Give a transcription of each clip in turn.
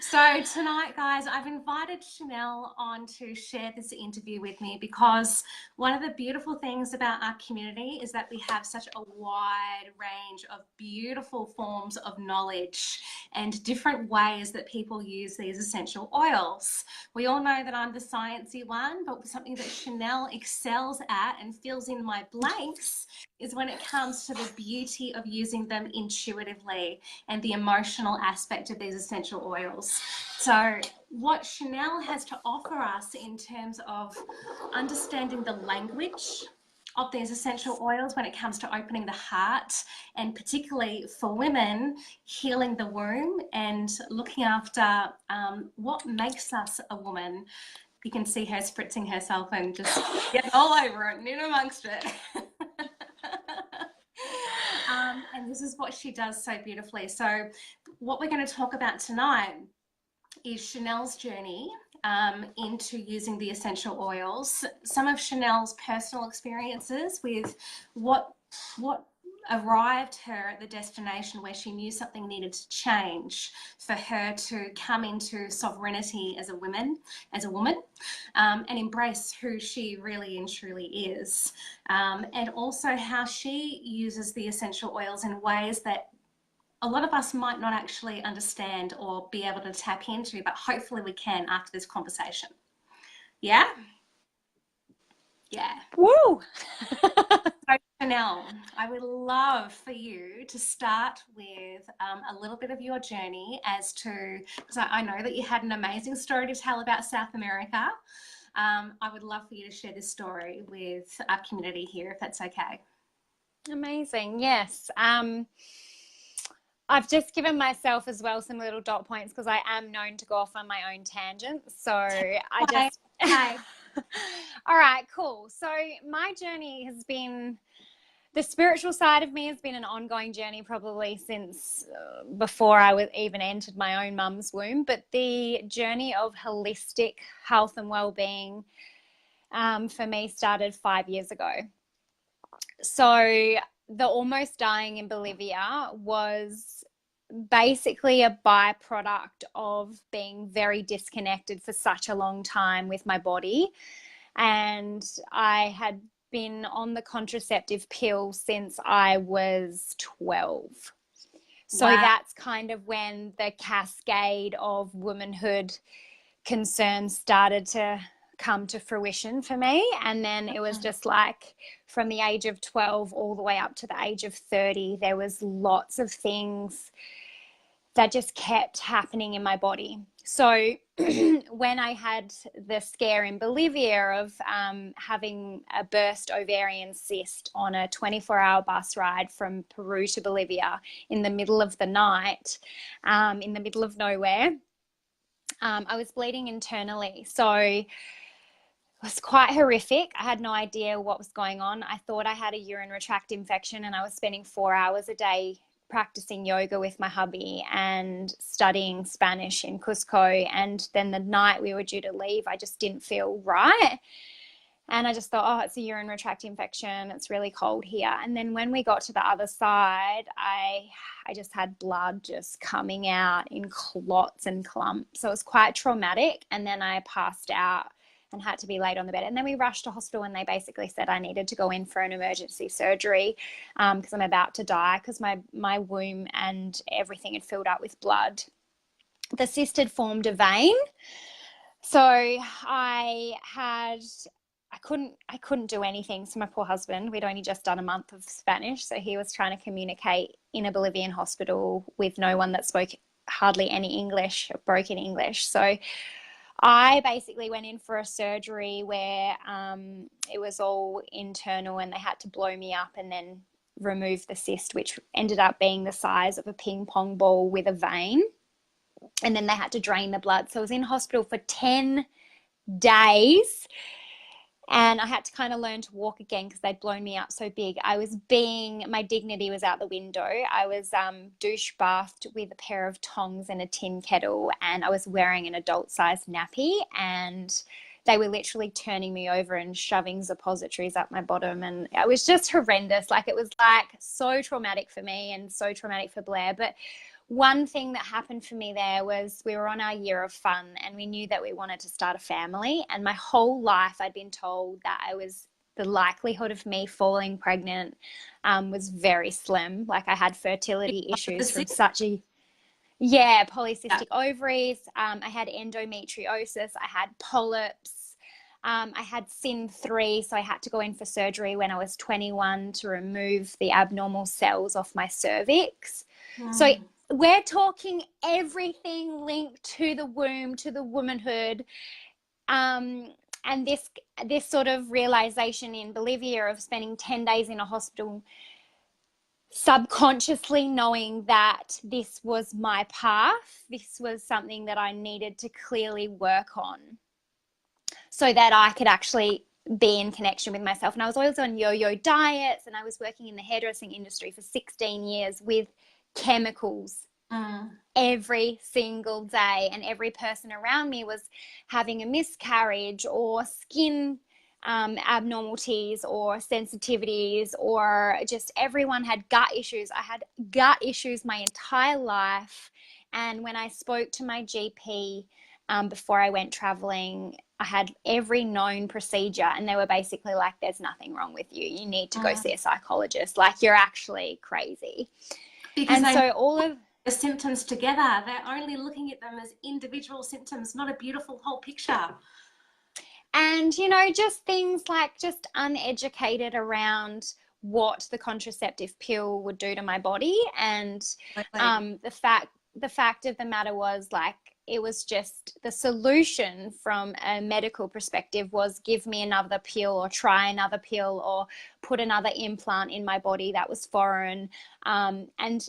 So tonight, guys, I've invited Shannele on to share this interview with me because one of the beautiful things about our community is that we have such a wide range of beautiful forms of knowledge and different ways that people use these essential oils. We all know that I'm the sciencey one, but something that Shannele excels at and fills in my blanks is when it comes to the beauty of using them intuitively and the emotional aspect of these essential oils. So what Shannele has to offer us in terms of understanding the language of these essential oils when it comes to opening the heart, and particularly for women, healing the womb and looking after what makes us a woman. You can see her spritzing herself and just getting all over it and in amongst it. And this is what she does so beautifully. So what we're going to talk about tonight is Shannele's journey into using the essential oils, some of Shannele's personal experiences with what arrived her at the destination where she knew something needed to change for her to come into sovereignty as a woman, and embrace who she really and truly is. And also how she uses the essential oils in ways that a lot of us might not actually understand or be able to tap into, but hopefully we can after this conversation. Yeah? Yeah. Woo! So, Shannele, I would love for you to start with a little bit of your journey as to, because I know that you had an amazing story to tell about South America. I would love for you to share this story with our community here, if that's okay. Amazing. Yes. I've just given myself as well some little dot points because I am known to go off on my own tangents. So I just... Hi. All right, cool. So my journey has been, the spiritual side of me has been an ongoing journey probably since before I even entered my own mum's womb. But the journey of holistic health and well-being for me started 5 years ago. So the almost dying in Bolivia was basically a byproduct of being very disconnected for such a long time with my body. And I had been on the contraceptive pill since I was 12. So Wow. that's kind of when the cascade of womanhood concerns started to come to fruition for me. And then it was just like from the age of 12 all the way up to the age of 30, there was lots of things that just kept happening in my body. So when I had the scare in Bolivia of having a burst ovarian cyst on a 24-hour bus ride from Peru to Bolivia in the middle of the night, in the middle of nowhere, I was bleeding internally. So it was quite horrific. I had no idea what was going on. I thought I had a urinary tract infection, and I was spending 4 hours a day practicing yoga with my hubby and studying Spanish in Cusco. And then the night we were due to leave, I just didn't feel right. And I just thought, oh, it's a urinary tract infection. It's really cold here. And then when we got to the other side, I just had blood just coming out in clots and clumps. So it was quite traumatic. And then I passed out and had to be laid on the bed. And then we rushed to hospital, and they basically said I needed to go in for an emergency surgery because I'm about to die, because my womb and everything had filled up with blood. The cyst had formed a vein. So I couldn't do anything. So my poor husband, we'd only just done a month of Spanish, so he was trying to communicate in a Bolivian hospital with no one that spoke hardly any English, broken English. So I basically went in for a surgery where it was all internal, and they had to blow me up and then remove the cyst, which ended up being the size of a ping pong ball with a vein. And then they had to drain the blood. So I was in hospital for 10 days. And I had to kind of learn to walk again because they'd blown me up so big. My dignity was out the window. I was douche bathed with a pair of tongs and a tin kettle, and I was wearing an adult-sized nappy, and they were literally turning me over and shoving suppositories up my bottom, and it was just horrendous. Like, it was like so traumatic for me and so traumatic for Blair. But one thing that happened for me there was we were on our year of fun and we knew that we wanted to start a family. And my whole life I'd been told that the likelihood of me falling pregnant was very slim. Like I had fertility issues from polycystic ovaries. I had endometriosis. I had polyps. I had SIN3, so I had to go in for surgery when I was 21 to remove the abnormal cells off my cervix. So we're talking everything linked to the womb, to the womanhood. And this sort of realization in Bolivia of spending 10 days in a hospital, subconsciously knowing that this was my path, this was something that I needed to clearly work on so that I could actually be in connection with myself. And I was always on yo-yo diets, and I was working in the hairdressing industry for 16 years with chemicals every single day, and every person around me was having a miscarriage or skin abnormalities or sensitivities, or just everyone had gut issues. I had gut issues my entire life. And when I spoke to my GP before I went traveling, I had every known procedure, and they were basically like, there's nothing wrong with you. You need to go see a psychologist. Like, you're actually crazy. Because so all of the symptoms together, they're only looking at them as individual symptoms, not a beautiful whole picture. And, just things like just uneducated around what the contraceptive pill would do to my body. And the fact of the matter was, like, it was just the solution from a medical perspective was give me another pill or try another pill or put another implant in my body that was foreign. And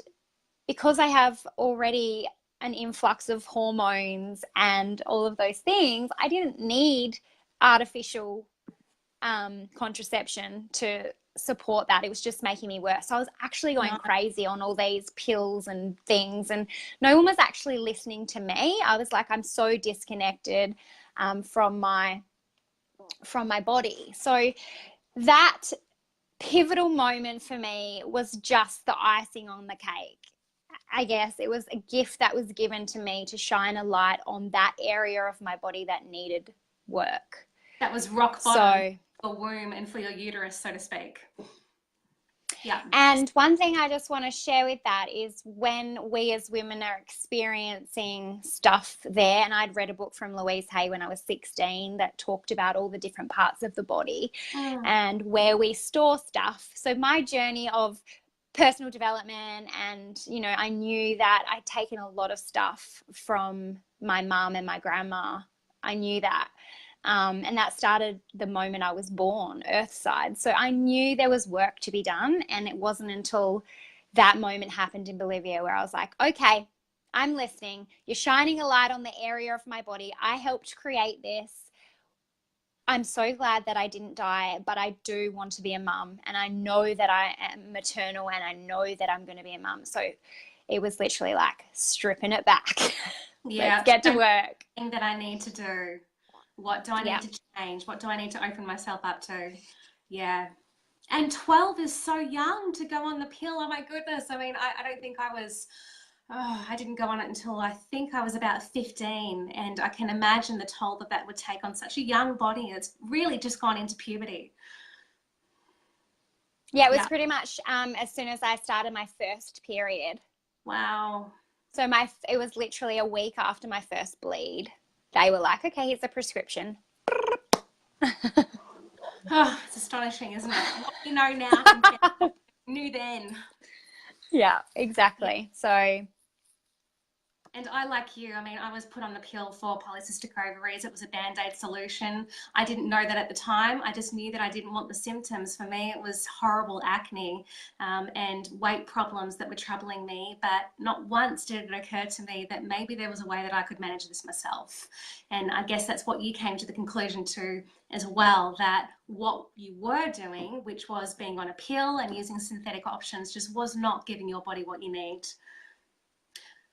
because I have already an influx of hormones and all of those things, I didn't need artificial contraception to support that. It was just making me worse. So I was actually going crazy on all these pills and things, and no one was actually listening to me. I was like, I'm so disconnected from my body. So that pivotal moment for me was just the icing on the cake. I guess it was a gift that was given to me to shine a light on that area of my body that needed work. That was rock bottom for the womb and for your uterus, so to speak. Yeah. And one thing I just want to share with that is when we as women are experiencing stuff there, and I'd read a book from Louise Hay when I was 16 that talked about all the different parts of the body and where we store stuff. So my journey of personal development, and I knew that I'd taken a lot of stuff from my mum and my grandma. I knew that. And that started the moment I was born, earthside. So I knew there was work to be done. And it wasn't until that moment happened in Bolivia where I was like, okay, I'm listening. You're shining a light on the area of my body. I helped create this. I'm so glad that I didn't die, but I do want to be a mum. And I know that I am maternal, and I know that I'm going to be a mum. So it was literally like stripping it back. Yeah. Let's get to work. Thing that I need to do. What do I need to change? What do I need to open myself up to? Yeah. And 12 is so young to go on the pill. Oh my goodness. I mean, I don't think I didn't go on it until I think I was about 15. And I can imagine the toll that would take on such a young body. It's really just gone into puberty. Yeah, it was pretty much as soon as I started my first period. Wow. So it was literally a week after my first bleed. They were like, okay, here's a prescription. It's astonishing, isn't it? What you know now compared to what you knew then. Yeah, exactly. So. And I, like you, I mean, I was put on the pill for polycystic ovaries. It was a Band-Aid solution. I didn't know that at the time. I just knew that I didn't want the symptoms. For me, it was horrible acne and weight problems that were troubling me. But not once did it occur to me that maybe there was a way that I could manage this myself. And I guess that's what you came to the conclusion to as well, that what you were doing, which was being on a pill and using synthetic options, just was not giving your body what you need.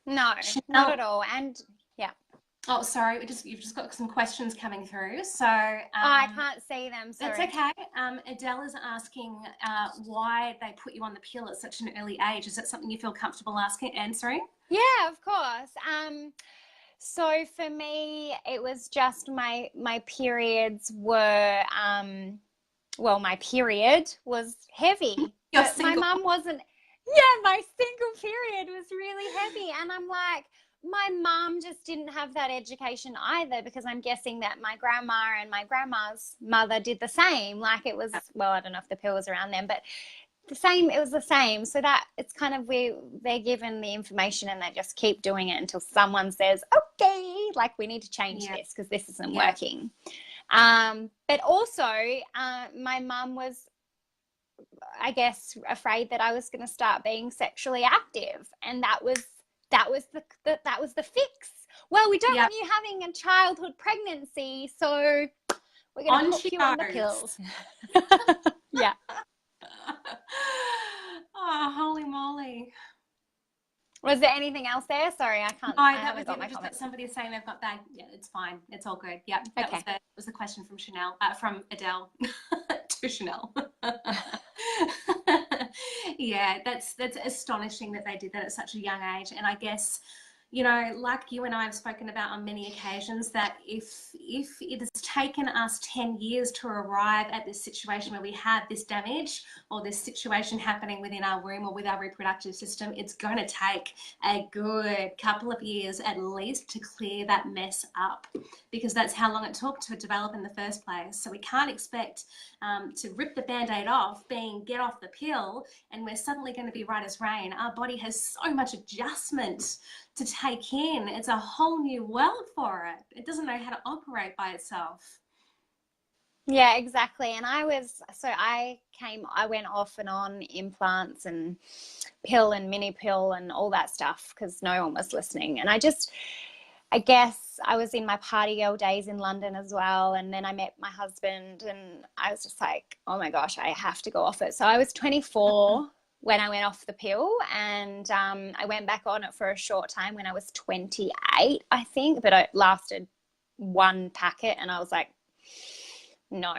No, not at all. And yeah. Oh, sorry, you've just got some questions coming through. So I can't see them, that's sorry. okay. Adele is asking why they put you on the pill at such an early age. Is that something you feel comfortable answering? Yeah, of course. So for me, it was just my periods were well, my period was heavy, You're but my single. mum wasn't. Yeah, my single period was really heavy, and I'm like, my mum just didn't have that education either, because I'm guessing that my grandma and my grandma's mother did the same. Like, it was, well, I don't know if the pill was around then, but the same, it was the same. So that it's kind of, they're given the information and they just keep doing it until someone says, okay, like, we need to change Yeah. this because this isn't Yeah. working. But also, my mum was, I guess, afraid that I was going to start being sexually active, and that was the fix. Well, we don't Yeah. want you having a childhood pregnancy, so we're going to On hook she you on the goes. pills. Yeah. Oh, holy moly. Was there anything else there? Sorry, No, I that was haven't got it. my We've just got comments. somebody saying they've got that. Yeah, it's fine. It's all good. Yeah, Okay. that was the question from Shannele, from Adele to Shannele. Yeah, that's astonishing that they did that at such a young age. And I guess, you know, like you and I have spoken about on many occasions, that if it has taken us 10 years to arrive at this situation where we have this damage or this situation happening within our womb or with our reproductive system, it's going to take a good couple of years at least to clear that mess up, because that's how long it took to develop in the first place. So we can't expect to rip the band-aid off, being get off the pill, and we're suddenly going to be right as rain. Our body has so much adjustment to take in. It's a whole new world for it. It doesn't know how to operate by itself. Yeah, exactly. And I went off and on implants and pill and mini pill and all that stuff because no one was listening. And I guess I was in my party girl days in London as well. And then I met my husband and I was just like, oh my gosh, I have to go off it. So I was 24 when I went off the pill, and I went back on it for a short time when I was 28, I think, but it lasted one packet and I was like, no,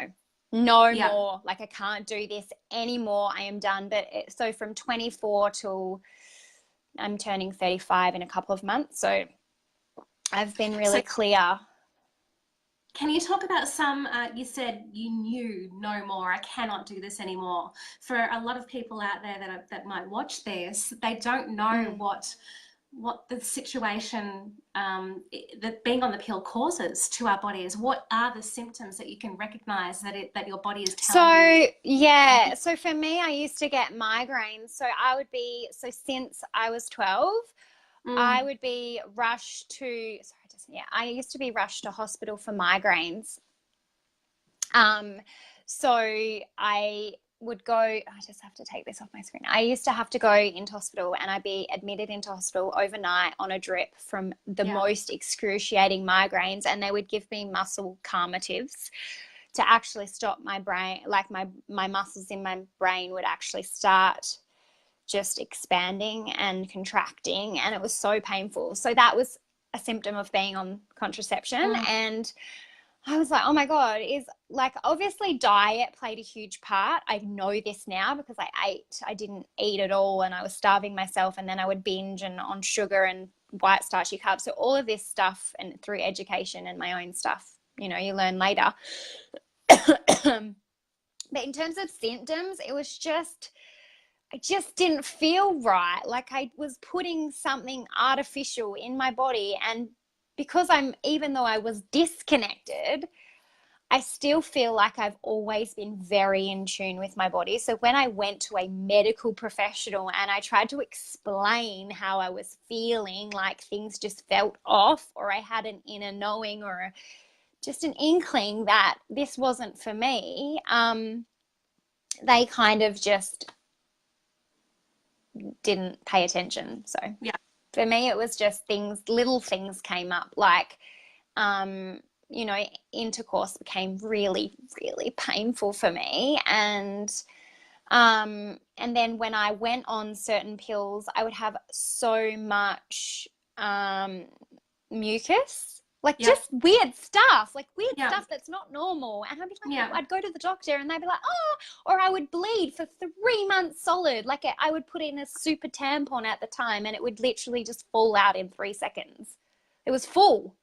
no Yeah. more. Like, I can't do this anymore. I am done. So from 24 till I'm turning 35 in a couple of months. So I've been really clear. Can you talk about some, you said you knew no more, I cannot do this anymore. For a lot of people out there that might watch this, they don't know what the situation that being on the pill causes to our bodies. What are the symptoms that you can recognize that your body is telling you? So, yeah. So for me, I used to get migraines. Since I was 12, I would be rushed to, I used to be rushed to hospital for migraines. So I would go, I just have to take this off my screen. I used to have to go into hospital and I'd be admitted into hospital overnight on a drip from the most excruciating migraines. And they would give me muscle calmatives to actually stop my brain, like my muscles in my brain would actually start just expanding and contracting, and it was so painful. So that was a symptom of being on contraception. And I was like, oh my God, obviously diet played a huge part. I know this now because I didn't eat at all and I was starving myself, and then I would binge on sugar and white starchy carbs. So all of this stuff, and through education and my own stuff, you learn later. But in terms of symptoms, it was I just didn't feel right. Like I was putting something artificial in my body. And because even though I was disconnected, I still feel like I've always been very in tune with my body. So when I went to a medical professional and I tried to explain how I was feeling, like things just felt off, or I had an inner knowing or just an inkling that this wasn't for me, they kind of just didn't pay attention. So for me, it was just little things came up, like, intercourse became really, really painful for me. And then when I went on certain pills, I would have so much mucus Like Yep. just weird stuff, like weird Yep. stuff that's not normal. And I'd be like, Yep. I'd go to the doctor and they'd be like, oh, or I would bleed for 3 months solid. Like I would put in a super tampon at the time and it would literally just fall out in 3 seconds. It was full.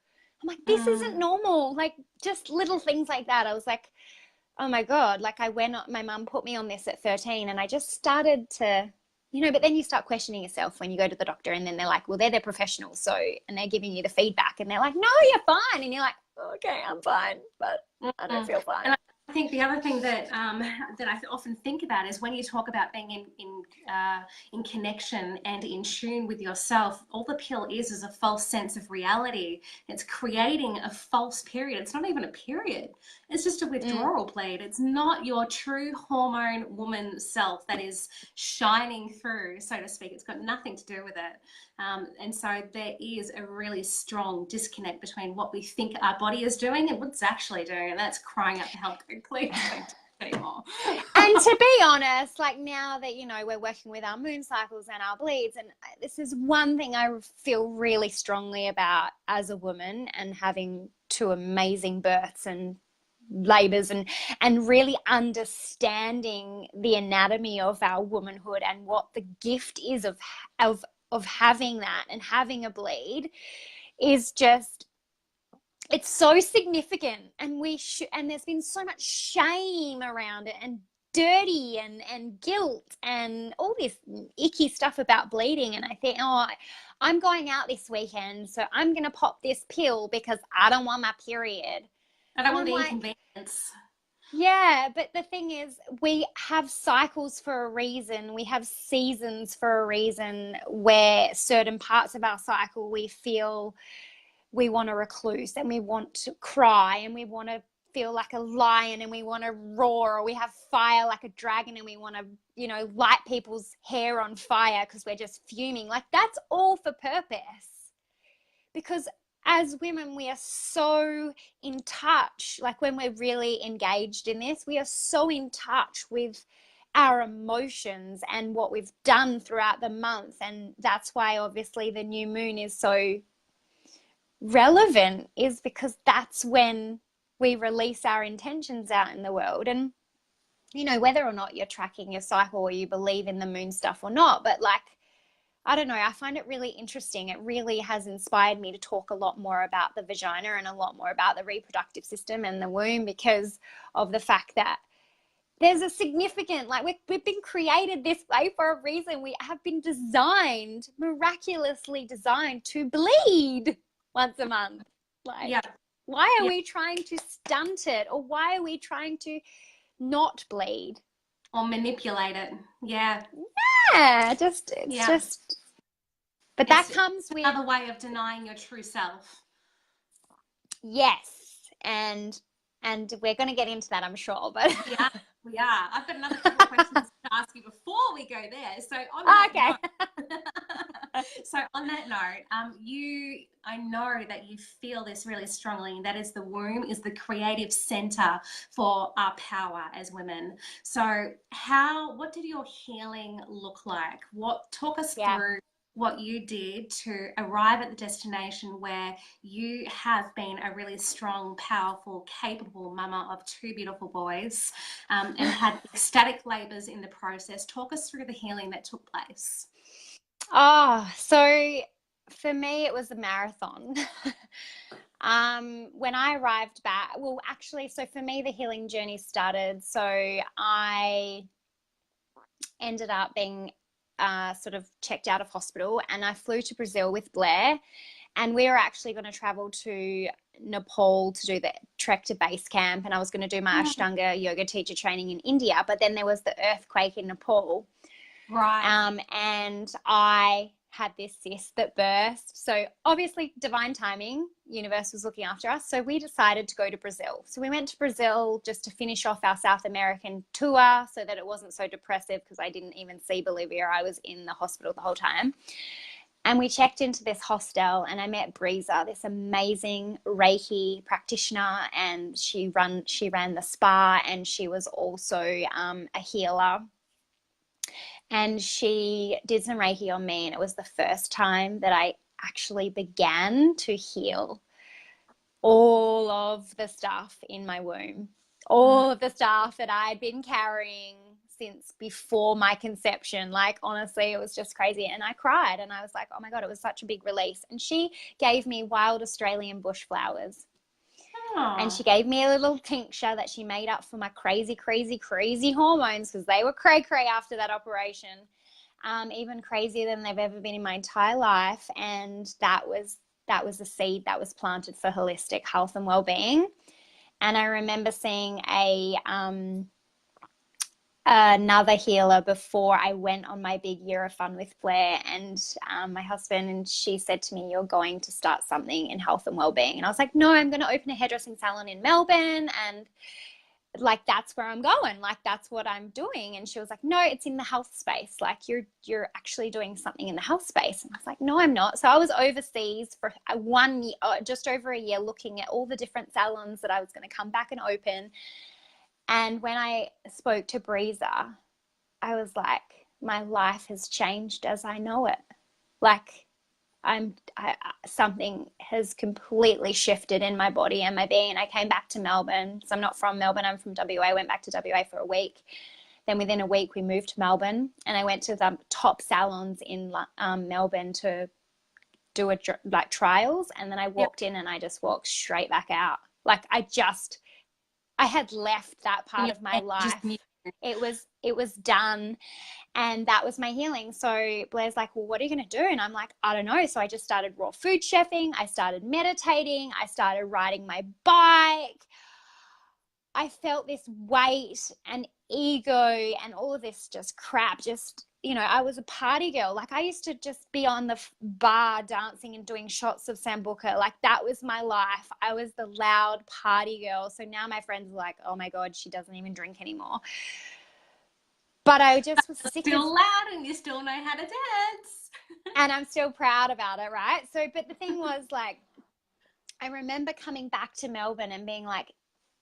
I'm like, this isn't normal. Like just little things like that. I was like, oh my God. Like my mum put me on this at 13 and I just started to, you know, but then you start questioning yourself when you go to the doctor and then they're like, well, they're the professionals. So, and they're giving you the feedback and they're like, no, you're fine. And you're like, okay, I'm fine, but I don't feel fine. And I think the other thing that that I often think about is when you talk about being in connection and in tune with yourself, all the pill is a false sense of reality. It's creating a false period. It's not even a period. It's just a withdrawal bleed. It's not your true hormone woman self that is shining through, so to speak. It's got nothing to do with it. And so there is a really strong disconnect between what we think our body is doing and what it's actually doing. And that's crying out for help. Please don't do anymore. And to be honest, like now that, you know, we're working with our moon cycles and our bleeds, and this is one thing I feel really strongly about as a woman and having 2 amazing births and labors and really understanding the anatomy of our womanhood and what the gift is of having that and having a bleed is just, it's so significant. And and there's been so much shame around it and dirty and guilt and all this icky stuff about bleeding. And I think, oh, I'm going out this weekend, so I'm going to pop this pill because I don't want my period. I don't want the inconvenience. Yeah, but the thing is, we have cycles for a reason. We have seasons for a reason where certain parts of our cycle we feel we want to recluse and we want to cry and we want to feel like a lion and we want to roar, or we have fire like a dragon and we want to, you know, light people's hair on fire because we're just fuming. Like that's all for purpose, because as women, we are so in touch. Like when we're really engaged in this, we are so in touch with our emotions and what we've done throughout the month. And that's why obviously the new moon is so relevant, is because that's when we release our intentions out in the world. And, you know, whether or not you're tracking your cycle or you believe in the moon stuff or not, but like, I don't know, I find it really interesting. It really has inspired me to talk a lot more about the vagina and a lot more about the reproductive system and the womb, because of the fact that there's a significant, like we've been created this way for a reason. We have been designed, miraculously designed to bleed once a month. Like, Yeah. why are we trying to stunt it, or why are we trying to not bleed or manipulate it? Yeah. Just but that comes with another way of denying your true self. Yes, and we're going to get into that, I'm sure. But yeah, we are. I've got another couple of questions to ask you before we go there. So on that note, I know that you feel this really strongly, and that is the womb is the creative center for our power as women. So what did your healing look like? Talk us through what you did to arrive at the destination where you have been a really strong, powerful, capable mama of 2 beautiful boys, and had ecstatic labors in the process. Talk us through the healing that took place. Oh, so for me, it was a marathon. When I arrived back, well, actually, so for me, the healing journey started. So I ended up being sort of checked out of hospital, and I flew to Brazil with Blair, and we were actually going to travel to Nepal to do the trek to base camp, and I was going to do my Ashtanga yoga teacher training in India, but then there was the earthquake in Nepal. Right. And I had this cyst that burst. So obviously divine timing, universe was looking after us. So we decided to go to Brazil. So we went to Brazil just to finish off our South American tour so that it wasn't so depressive, because I didn't even see Bolivia. I was in the hospital the whole time. And we checked into this hostel, and I met Breeza, this amazing Reiki practitioner, and she ran the spa, and she was also a healer. And she did some Reiki on me, and it was the first time that I actually began to heal all of the stuff in my womb, all of the stuff that I'd been carrying since before my conception. Like, honestly, it was just crazy. And I cried and I was like, oh my God, it was such a big release. And she gave me wild Australian bush flowers. And she gave me a little tincture that she made up for my crazy, crazy, crazy hormones, because they were cray-cray after that operation, even crazier than they've ever been in my entire life. And that was a seed that was planted for holistic health and well-being. And I remember seeing another healer before I went on my big year of fun with Blair and my husband, and she said to me, you're going to start something in health and well-being. And I was like, no, I'm going to open a hairdressing salon in Melbourne, and like, that's where I'm going, like, that's what I'm doing. And she was like, no, it's in the health space, like you're actually doing something in the health space. And I was like, no, I'm not. So I was overseas for 1 year, just over a year, looking at all the different salons that I was going to come back and open. And when I spoke to Breezer, I was like, my life has changed as I know it. Like, something has completely shifted in my body and my being. I came back to Melbourne. So I'm not from Melbourne. I'm from WA. I went back to WA for a week. Then within a week, we moved to Melbourne, and I went to the top salons in Melbourne to do trials. And then I walked in and I just walked straight back out. Like, I had left that part of my life. It was done, and that was my healing. So Blair's like, well, what are you going to do? And I'm like, I don't know. So I just started raw food chefing. I started meditating. I started riding my bike. I felt this weight and ego and all of this just crap. Just, I was a party girl. Like, I used to just be on the bar dancing and doing shots of Sambuca. Like, that was my life. I was the loud party girl. So now my friends are like, oh my God, she doesn't even drink anymore. But I just was sick of... Still loud, and you still know how to dance. And I'm still proud about it, right? So, but the thing was, like, I remember coming back to Melbourne and being like,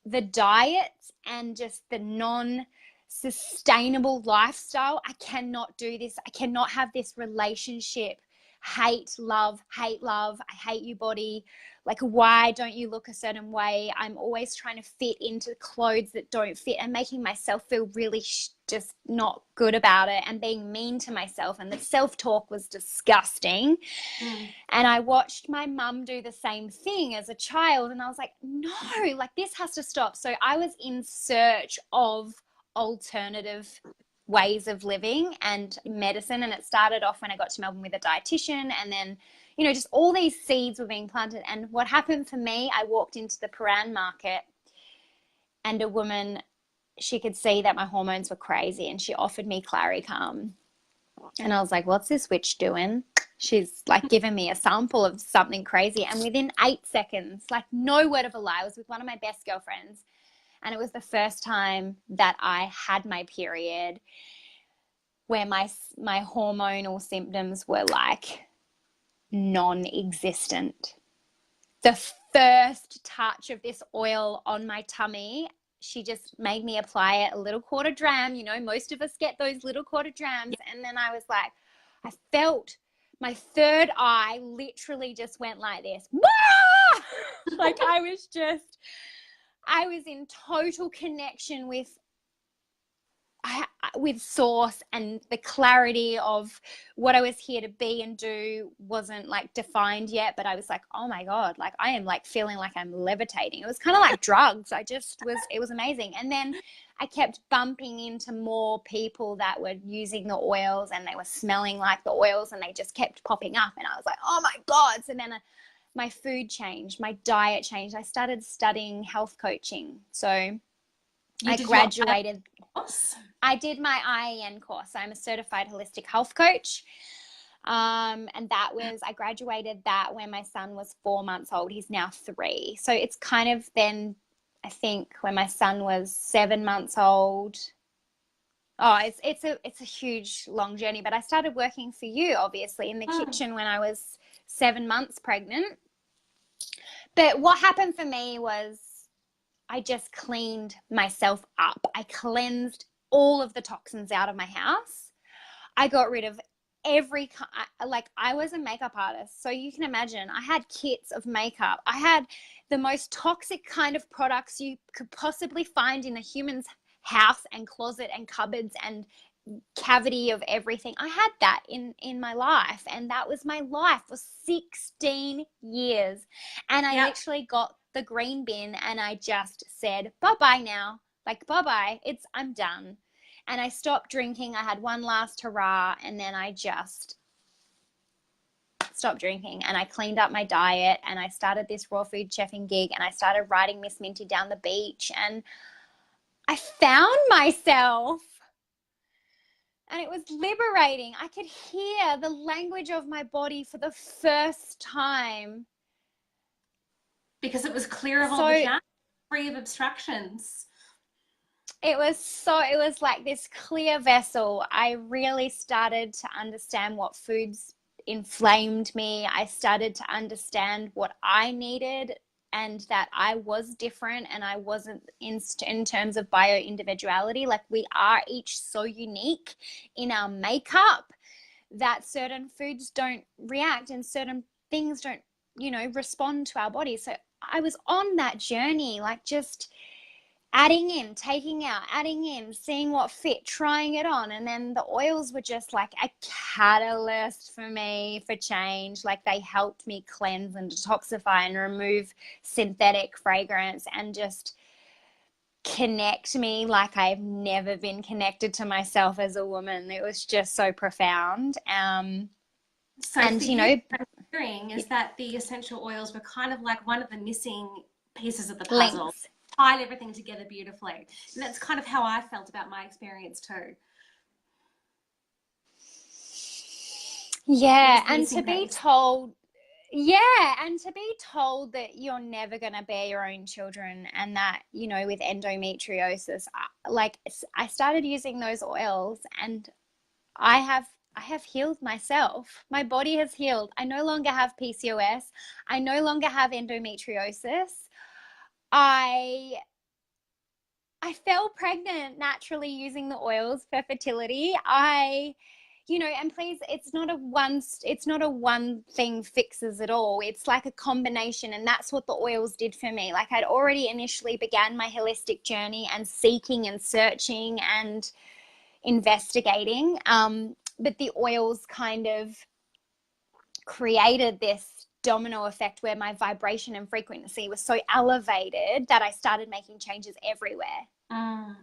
the diet and just the non-sustainable lifestyle, I cannot do this. I cannot have this relationship. Hate, love, I hate you, body. Like, why don't you look a certain way? I'm always trying to fit into clothes that don't fit and making myself feel really just not good about it, and being mean to myself. And the self-talk was disgusting. And I watched my mum do the same thing as a child, and I was like, no, like, this has to stop. So I was in search of alternative ways of living and medicine. And it started off when I got to Melbourne with a dietitian, and then, just all these seeds were being planted. And what happened for me, I walked into the Paran market, and a woman, she could see that my hormones were crazy, and she offered me Claricalm. And I was like, what's this witch doing? She's like giving me a sample of something crazy. And within 8 seconds, like, no word of a lie, I was with one of my best girlfriends. And it was the first time that I had my period where my hormonal symptoms were like non-existent. The first touch of this oil on my tummy, she just made me apply it, a little quarter dram. Most of us get those little quarter drams. And then I was like, I felt my third eye literally just went like this. Like, I was in total connection with source, and the clarity of what I was here to be and do wasn't like defined yet, but I was like, oh my God, like, I am like feeling like I'm levitating. It was kind of like drugs. It was amazing. And then I kept bumping into more people that were using the oils, and they were smelling like the oils, and they just kept popping up. And I was like, oh my God. So then my food changed, my diet changed. I started studying health coaching. So I graduated. I did my IAN course. I'm a certified holistic health coach. And I graduated that when my son was 4 months old. He's now 3. So it's kind of then, I think, when my son was 7 months old. Oh, it's a huge, long journey. But I started working for you, obviously, in the kitchen when I was 7 months pregnant. But what happened for me was I just cleaned myself up. I cleansed all of the toxins out of my house. I got rid of like I was a makeup artist, so you can imagine I had kits of makeup. I had the most toxic kind of products you could possibly find in a human's house and closet and cupboards and cavity of everything. I had that in my life, and that was my life for 16 years. And I literally got the green bin and I just said bye-bye now, like bye-bye, I'm done. And I stopped drinking. I had one last hurrah, and then I just stopped drinking, and I cleaned up my diet, and I started this raw food chefing gig, and I started riding Miss Minty down the beach, and I found myself. And it was liberating. I could hear the language of my body for the first time. Because it was clear of all the junk, free of obstructions. It was like this clear vessel. I really started to understand what foods inflamed me. I started to understand what I needed, and that I was different, and I wasn't in terms of bio-individuality. Like, we are each so unique in our makeup that certain foods don't react and certain things don't, respond to our body. So I was on that journey, like just adding in, taking out, adding in, seeing what fit, trying it on. And then the oils were just like a catalyst for me for change. Like, they helped me cleanse and detoxify and remove synthetic fragrance and just connect me like I've never been connected to myself as a woman. It was just so profound. So and what I'm hearing is that the essential oils were kind of like one of the missing pieces of the puzzle. Links. Tied everything together beautifully. And that's kind of how I felt about my experience too. Yeah, and to be told that you're never going to bear your own children, and that, with endometriosis, like, I started using those oils, and I have healed myself. My body has healed. I no longer have PCOS. I no longer have endometriosis. I fell pregnant naturally using the oils for fertility. And please, it's not a one thing fixes it all. It's like a combination, and that's what the oils did for me. Like, I'd already initially began my holistic journey and seeking and searching and investigating, but the oils kind of created this domino effect where my vibration and frequency was so elevated that I started making changes everywhere. In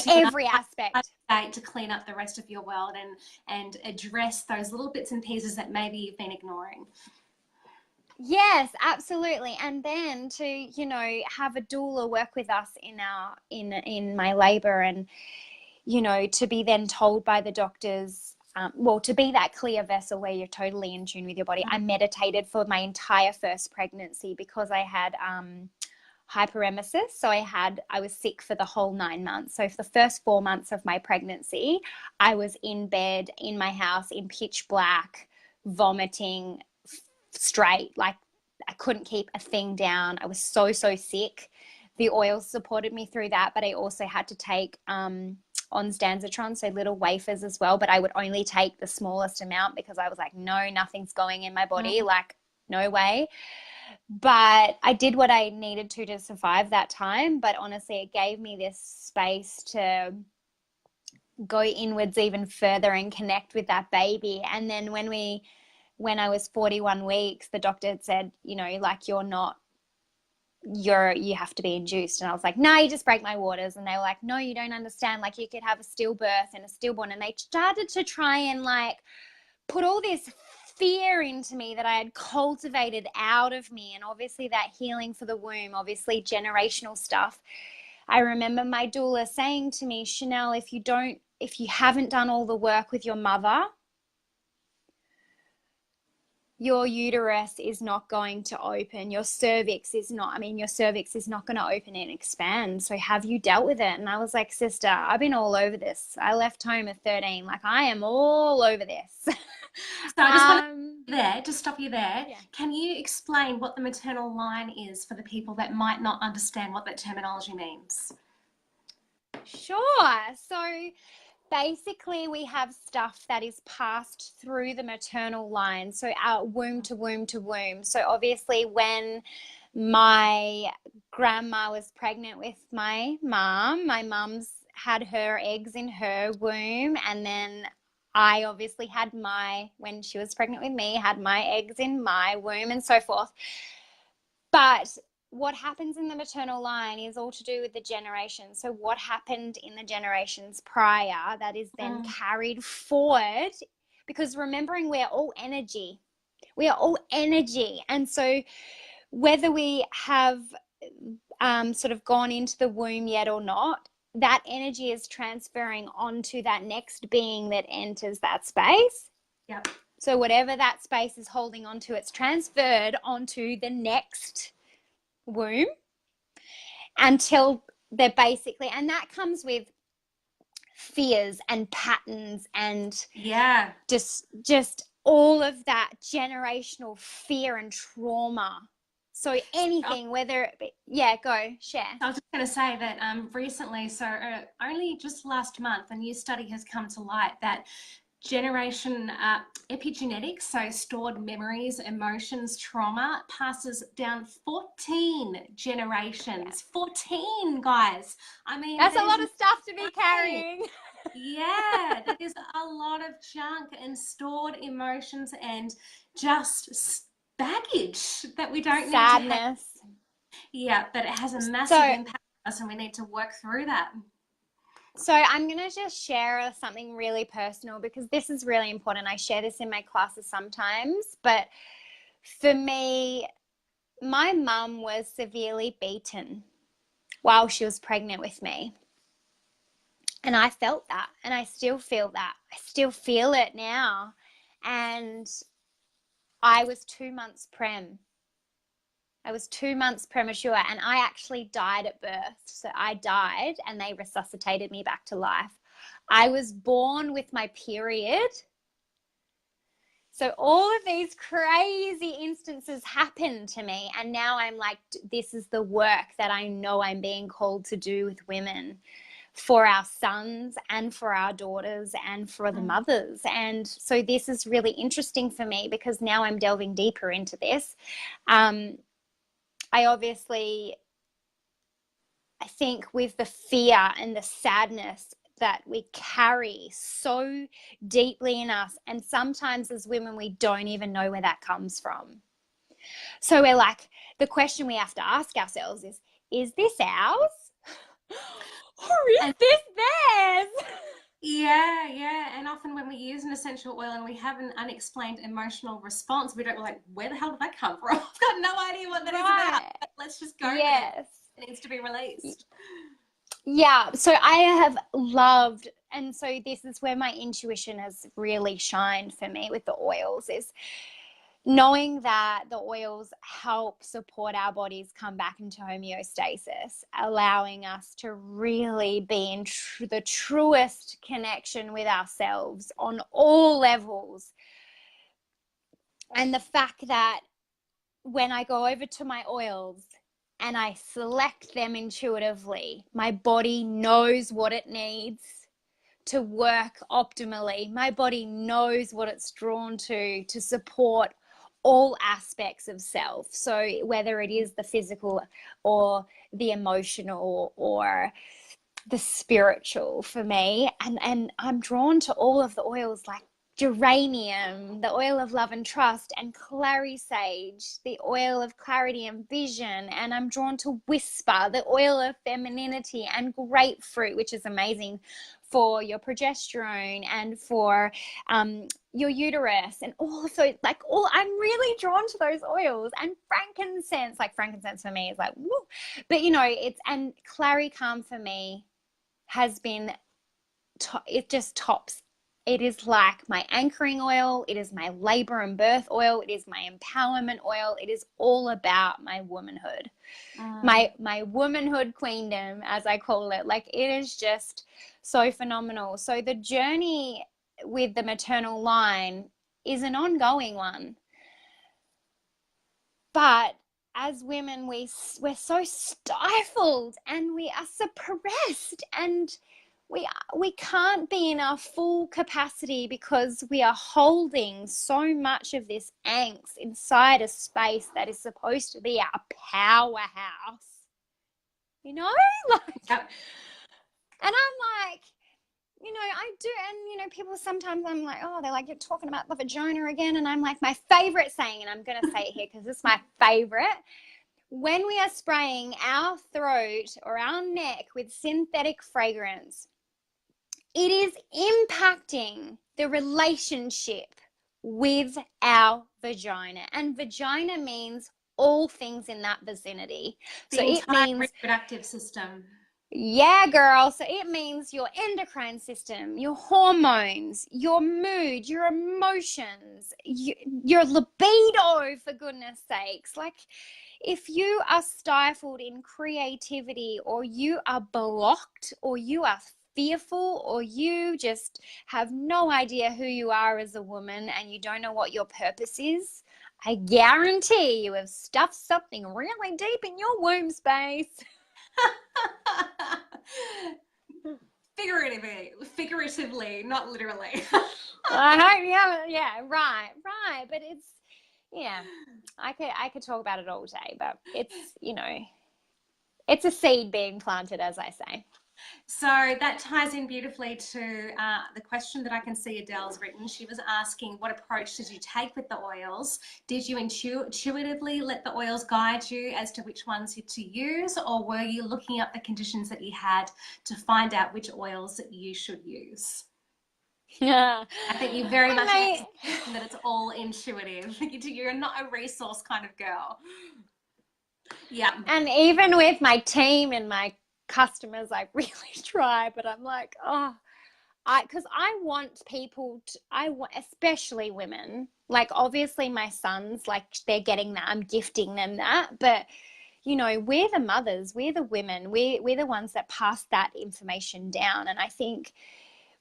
every aspect. To clean up the rest of your world and address those little bits and pieces that maybe you've been ignoring. Yes, absolutely. And then to, have a doula work with us in my labor, and, to be then told by the doctors, to be that clear vessel where you're totally in tune with your body. I meditated for my entire first pregnancy because I had hyperemesis. So I was sick for the whole 9 months. So for the first 4 months of my pregnancy, I was in bed in my house in pitch black, vomiting straight. Like, I couldn't keep a thing down. I was so sick. The oils supported me through that, but I also had to take ondansetron, so little wafers as well, but I would only take the smallest amount because I was like, no, nothing's going in my body, like, no way. But I did what I needed to survive that time. But honestly, it gave me this space to go inwards even further and connect with that baby. And then when I was 41 weeks, the doctor had said, like, you have to be induced. And I was like, no, you just break my waters. And they were like, no, you don't understand. Like, you could have a stillbirth and a stillborn. And they started to try and like put all this fear into me that I had cultivated out of me. And obviously that healing for the womb, obviously generational stuff. I remember my doula saying to me, Shannele, if you haven't done all the work with your mother, your uterus is not going to open. Your cervix is not going to open and expand. So have you dealt with it? And I was like, sister, I've been all over this. I left home at 13. Like, I am all over this. So I just want to stop you there. Yeah. Can you explain what the maternal line is for the people that might not understand what that terminology means? Sure. So basically we have stuff that is passed through the maternal line, so our womb to womb to womb. So obviously when my grandma was pregnant with my mum's had her eggs in her womb, and then I obviously had when she was pregnant with me, had my eggs in my womb, and so forth. But what happens in the maternal line is all to do with the generation. So what happened in the generations prior, that is then carried forward, because remembering we're all energy. We are all energy. And so whether we have sort of gone into the womb yet or not, that energy is transferring onto that next being that enters that space. Yep. So whatever that space is holding onto, it's transferred onto the next womb until they're basically, and that comes with fears and patterns and just all of that generational fear and trauma. So anything, whether it be, go share. I was just going to say that recently, so only just last month, a new study has come to light that generation epigenetics, so stored memories, emotions, trauma, passes down 14 generations. 14, guys. I mean, that's a lot of stuff to be carrying. Yeah, that is a lot of junk and stored emotions and just baggage that we don't need to have. Yeah, but it has a massive impact on us, and we need to work through that. So I'm going to just share something really personal, because this is really important. I share this in my classes sometimes, but for me, my mum was severely beaten while she was pregnant with me. And I felt that, and I still feel that. I still feel it now. And I was 2 months prem. I was 2 months premature, and I actually died at birth. So I died and they resuscitated me back to life. I was born with my period. So all of these crazy instances happened to me. And now I'm like, this is the work that I know I'm being called to do with women, for our sons and for our daughters and for the mothers. And so this is really interesting for me, because now I'm delving deeper into this. I think with the fear and the sadness that we carry so deeply in us, and sometimes as women, we don't even know where that comes from. So we're like, the question we have to ask ourselves is this ours? Or is this theirs? Yeah. And often when we use an essential oil and we have an unexplained emotional response, we don't like, where the hell did that come from? I've got no idea what that is about. But let's just go with it. It needs to be released. Yeah. So I have loved, and so this is where my intuition has really shined for me with the oils, is knowing that the oils help support our bodies come back into homeostasis, allowing us to really be in the truest connection with ourselves on all levels. And the fact that when I go over to my oils and I select them intuitively, my body knows what it needs to work optimally. My body knows what it's drawn to support all aspects of self. So whether it is the physical or the emotional or the spiritual for me, and I'm drawn to all of the oils like geranium, the oil of love and trust, and clary sage, the oil of clarity and vision. And I'm drawn to whisper, the oil of femininity, and grapefruit, which is amazing for your progesterone and for your uterus, and all of those, I'm really drawn to those oils. And frankincense for me is like, woo. But and clary calm for me has been, it just tops. It is like my anchoring oil. It is my labor and birth oil. It is my empowerment oil. It is all about my womanhood, my womanhood queendom, as I call it. Like, it is just so phenomenal. So the journey with the maternal line is an ongoing one. But as women, we're so stifled and we are suppressed, and we can't be in our full capacity because we are holding so much of this angst inside a space that is supposed to be our powerhouse, you know, like, Yep. and I'm like, you know, I do, and you know, people sometimes, I'm like, oh, they're like, you're talking about the vagina again, and I'm like, my favorite saying, and I'm going to say it here because it's my favorite. When we are spraying our throat or our neck with synthetic fragrance, it is impacting the relationship with our vagina. And vagina means all things in that vicinity. The So it entire means, reproductive system. yeah, girl. So it means your endocrine system, your hormones, your mood, your emotions, your libido, for goodness sakes. Like, if you are stifled in creativity, or you are blocked, or you are fearful, or you just have no idea who you are as a woman and you don't know what your purpose is, I guarantee you have stuffed something really deep in your womb space. Figuratively, not literally. I hope, yeah, right. But it's, yeah, I could talk about it all day, but it's, you know, it's a seed being planted, as I say. So that ties in beautifully to the question that I can see Adele's written. She was asking, what approach did you take with the oils? Did you intuitively let the oils guide you as to which ones to use, or were you looking up the conditions that you had to find out which oils that you should use? Yeah. I think you very much that it's all intuitive. You're not a resource kind of girl. Yeah. And even with my team and my customers, I really try, but I'm like, oh, because I want people to, especially women, like obviously my sons, like they're getting that, I'm gifting them that, but you know, we're the mothers, we're the women, we're the ones that pass that information down. And I think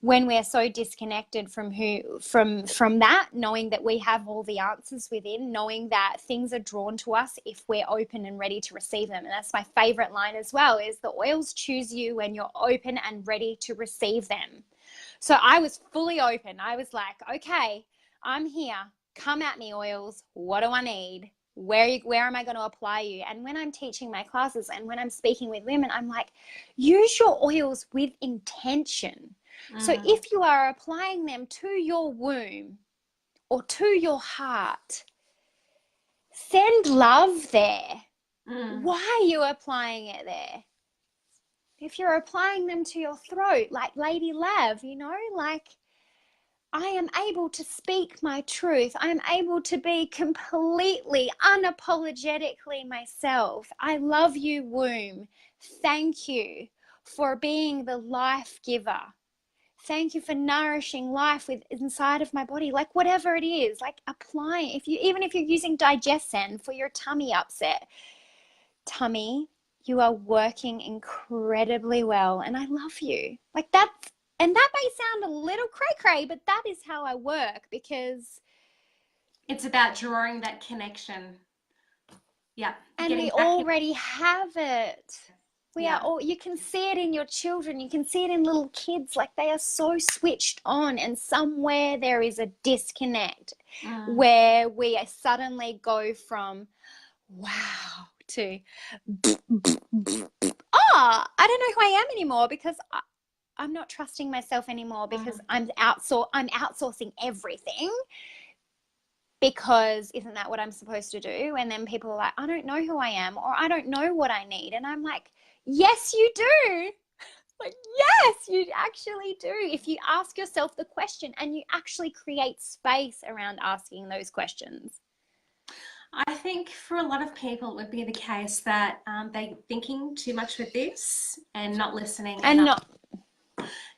when we're so disconnected from that, knowing that we have all the answers within, knowing that things are drawn to us if we're open and ready to receive them. And that's my favorite line as well, is the oils choose you when you're open and ready to receive them. So I was fully open. I was like, okay, I'm here. Come at me, oils. What do I need? Where am I going to apply you? And when I'm teaching my classes and when I'm speaking with women, I'm like, use your oils with intention. So if you are applying them to your womb or to your heart, send love there. Why are you applying it there? If you're applying them to your throat, like Lady Lav, you know, like, I am able to speak my truth. I am able to be completely, unapologetically myself. I love you, womb. Thank you for being the life giver. Thank you for nourishing life with inside of my body, like whatever it is, like applying. Even if you're using Digesen for your tummy upset, tummy, you are working incredibly well, and I love you. Like that's, and that may sound a little cray-cray, but that is how I work, because it's about drawing that connection. Yeah. And we already have it. We are all, you can see it in your children, you can see it in little kids, like they are so switched on, and somewhere there is a disconnect where we suddenly go from wow to I don't know who I am anymore, because I'm not trusting myself anymore, because I'm outsourcing everything, because isn't that what I'm supposed to do? And then people are like, I don't know who I am, or I don't know what I need. And I'm like, yes, you do. Like, yes, you actually do. If you ask yourself the question and you actually create space around asking those questions. I think for a lot of people, it would be the case that they're thinking too much with this and not listening. And not.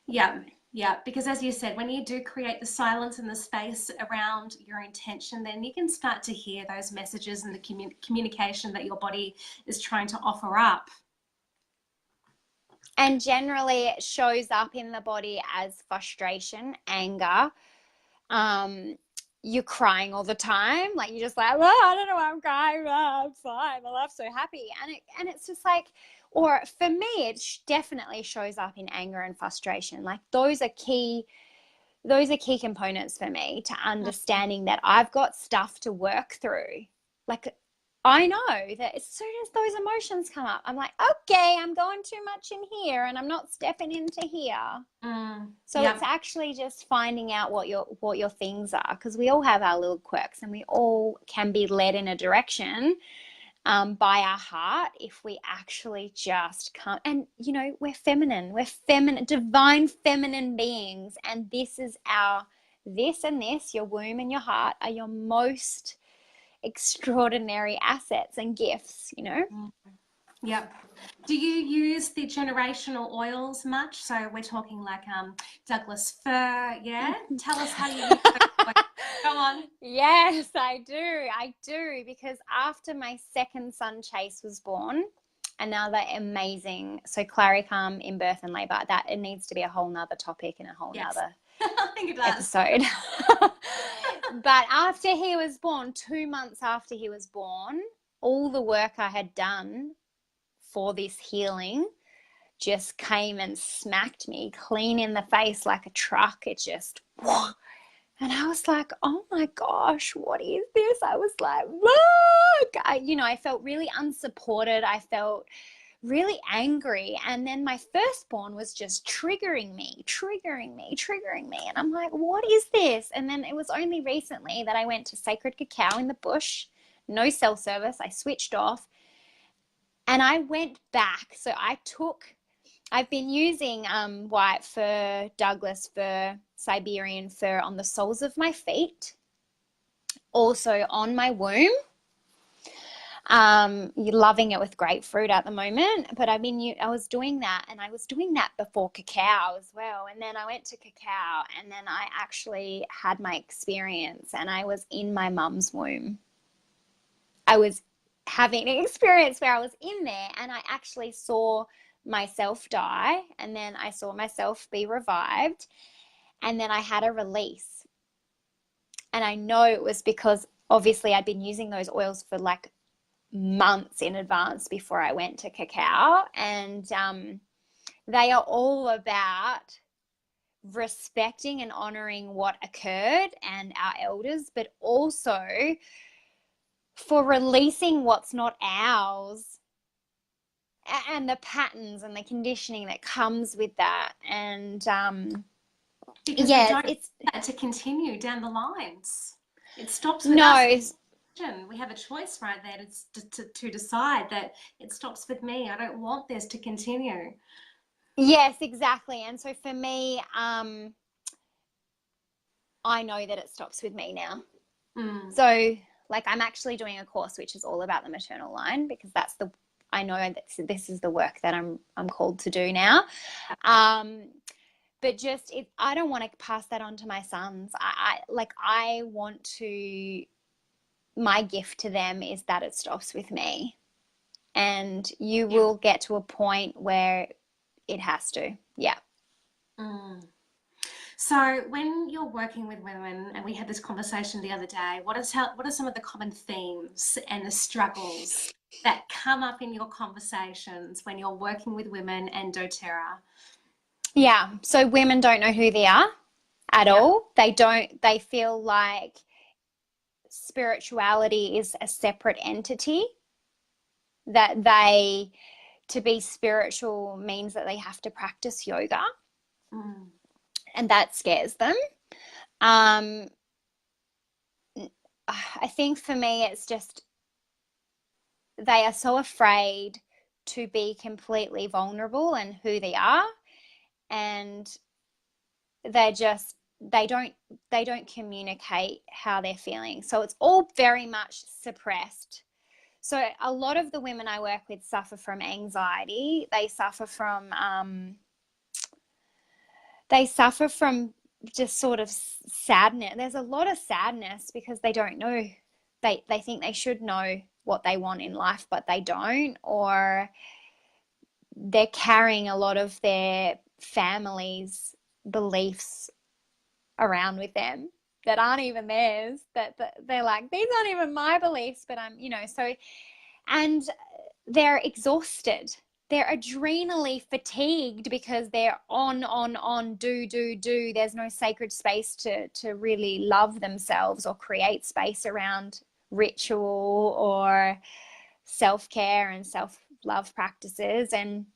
Yeah. Yeah, because as you said, when you do create the silence and the space around your intention, then you can start to hear those messages and the communication that your body is trying to offer up. And generally it shows up in the body as frustration, anger, you're crying all the time. Like, you're just like, oh, I don't know why I'm crying. Oh, I'm fine. My life's so happy. And it's just like, or for me, it definitely shows up in anger and frustration. Like, those are key components for me to understanding that I've got stuff to work through. Like, I know that as soon as those emotions come up, I'm like, okay, I'm going too much in here and I'm not stepping into here. So Yep. it's actually just finding out what your things are, because we all have our little quirks and we all can be led in a direction by our heart if we actually just come. And, you know, we're feminine, divine feminine beings. And this and this, your womb and your heart, are your most extraordinary assets and gifts, you know? Yep. Do you use the generational oils much? So we're talking like Douglas fir, yeah? Tell us how you use those oils. Go on. Yes, I do, because after my second son Chase was born, and now they're amazing. So Claricum in birth and labor, that it needs to be a whole nother topic and a whole nother I think it does. episode. But after he was born, 2 months after he was born, all the work I had done for this healing just came and smacked me clean in the face like a truck. It just, and I was like, oh my gosh, what is this? I was like, look, I felt really unsupported. I felt really angry. And then my firstborn was just triggering me. And I'm like, what is this? And then it was only recently that I went to sacred cacao in the bush, no cell service. I switched off and I went back. So I've been using white fur, Douglas fir, Siberian fir on the soles of my feet, also on my womb. You're loving it with grapefruit at the moment, but I was doing that, and I was doing that before cacao as well. And then I went to cacao, and then I actually had my experience, and I was in my mum's womb. I was having an experience where I was in there, and I actually saw myself die, and then I saw myself be revived, and then I had a release. And I know it was because obviously I'd been using those oils for like months in advance before I went to cacao, and they are all about respecting and honoring what occurred and our elders, but also for releasing what's not ours and the patterns and the conditioning that comes with that. And because we don't want that to continue down the lines. It stops with us. We have a choice right there to decide that it stops with me. I don't want this to continue. Yes, exactly. And so for me, I know that it stops with me now. So like, I'm actually doing a course which is all about the maternal line, because I know that this is the work that I'm called to do now. But I don't want to pass that on to my sons. I want to, my gift to them is that it stops with me, and you will get to a point where it has to. Yeah. So when you're working with women, and we had this conversation the other day, what are some of the common themes and the struggles that come up in your conversations when you're working with women and dōTERRA? Yeah. So women don't know who they are at all. They feel like spirituality is a separate entity, that to be spiritual means that they have to practice yoga. And that scares them. I think for me, it's just they are so afraid to be completely vulnerable and who they are, and they don't communicate how they're feeling. So it's all very much suppressed. So a lot of the women I work with suffer from anxiety. They suffer from just sort of sadness. There's a lot of sadness because they don't know. They think they should know what they want in life, but they don't, or they're carrying a lot of their family's beliefs around with them. that aren't even theirs, that they're like, these aren't even my beliefs, but I'm, so, and they're exhausted. They're adrenally fatigued because they're on, do. There's no sacred space to really love themselves or create space around ritual or self-care and self-love practices. And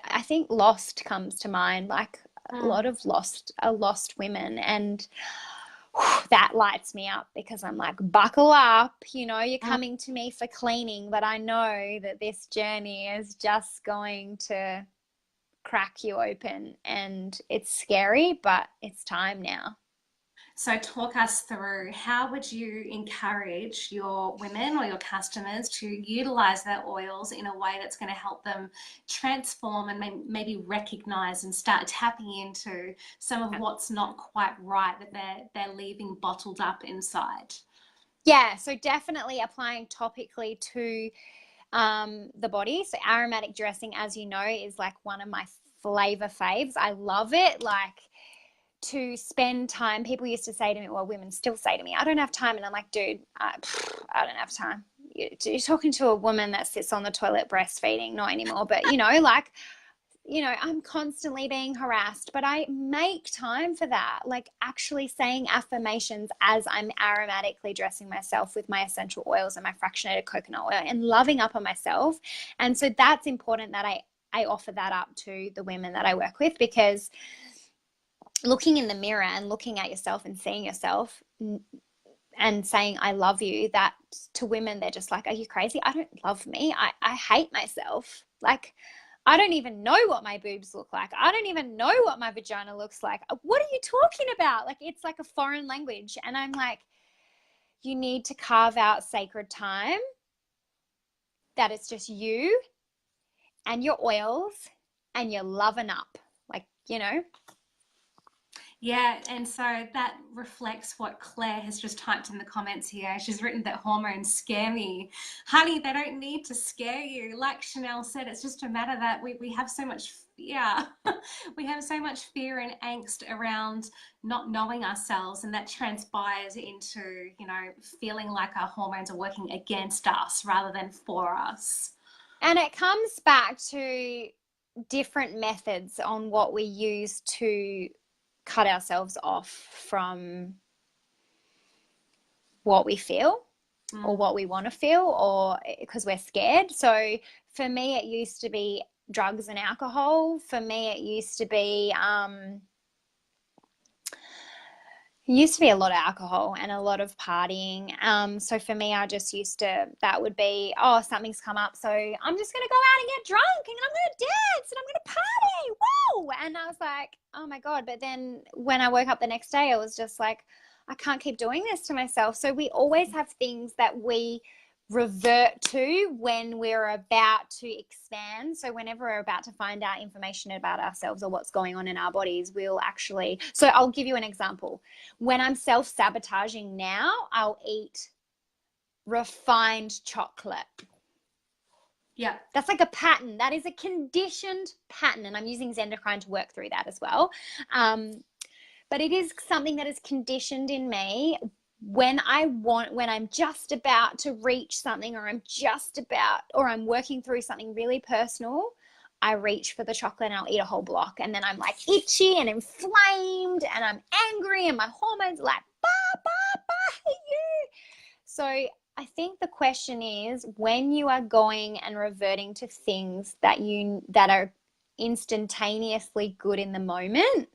I think lost comes to mind, like a lot of lost women. And that lights me up because I'm like, buckle up, you're coming to me for cleaning, but I know that this journey is just going to crack you open, and it's scary, but it's time now. So talk us through, how would you encourage your women or your customers to utilize their oils in a way that's going to help them transform and maybe recognize and start tapping into some of what's not quite right that they're leaving bottled up inside? Yeah, so definitely applying topically to the body. So aromatic dressing, as you know, is like one of my flavor faves. I love it. Like, to spend time, people used to say to me, well, women still say to me, I don't have time. And I'm like, dude, I don't have time. You're talking to a woman that sits on the toilet breastfeeding, not anymore, but I'm constantly being harassed, but I make time for that. Like actually saying affirmations as I'm aromatically dressing myself with my essential oils and my fractionated coconut oil and loving up on myself. And so that's important that I offer that up to the women that I work with, because looking in the mirror and looking at yourself and seeing yourself and saying, I love you, that to women, they're just like, are you crazy? I don't love me. I hate myself. Like, I don't even know what my boobs look like. I don't even know what my vagina looks like. What are you talking about? Like, it's like a foreign language. And I'm like, you need to carve out sacred time that it's just you and your oils and you're loving up. Like, Yeah, and so that reflects what Claire has just typed in the comments here. She's written that hormones scare me. Honey, they don't need to scare you. Like Shannele said, it's just a matter that we have so much fear. We have so much fear and angst around not knowing ourselves, and that transpires into, feeling like our hormones are working against us rather than for us. And it comes back to different methods on what we use to cut ourselves off from what we feel or what we want to feel, or because we're scared. So for me, it used to be drugs and alcohol. For me, it used to be a lot of alcohol and a lot of partying. So for me, I just that would be, oh, something's come up, so I'm just going to go out and get drunk and I'm going to dance and I'm going to party. Whoa! And I was like, oh my God. But then when I woke up the next day, I was just like, I can't keep doing this to myself. So we always have things that we revert to when we're about to expand. So whenever we're about to find out information about ourselves or what's going on in our bodies, so I'll give you an example. When I'm self-sabotaging now, I'll eat refined chocolate. Yeah. That's like a pattern. That is a conditioned pattern. And I'm using Zendocrine to work through that as well. But it is something that is conditioned in me. When I'm just about to reach something, or I'm working through something really personal, I reach for the chocolate and I'll eat a whole block. And then I'm like itchy and inflamed and I'm angry and my hormones are like, I hate you. So I think the question is, when you are going and reverting to things that are instantaneously good in the moment,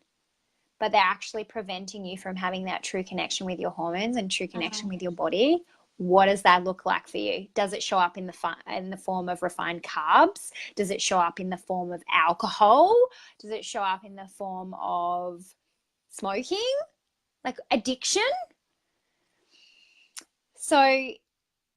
but they're actually preventing you from having that true connection with your hormones and true connection with your body, what does that look like for you? Does it show up in the form of refined carbs? Does it show up in the form of alcohol? Does it show up in the form of smoking? Like addiction? So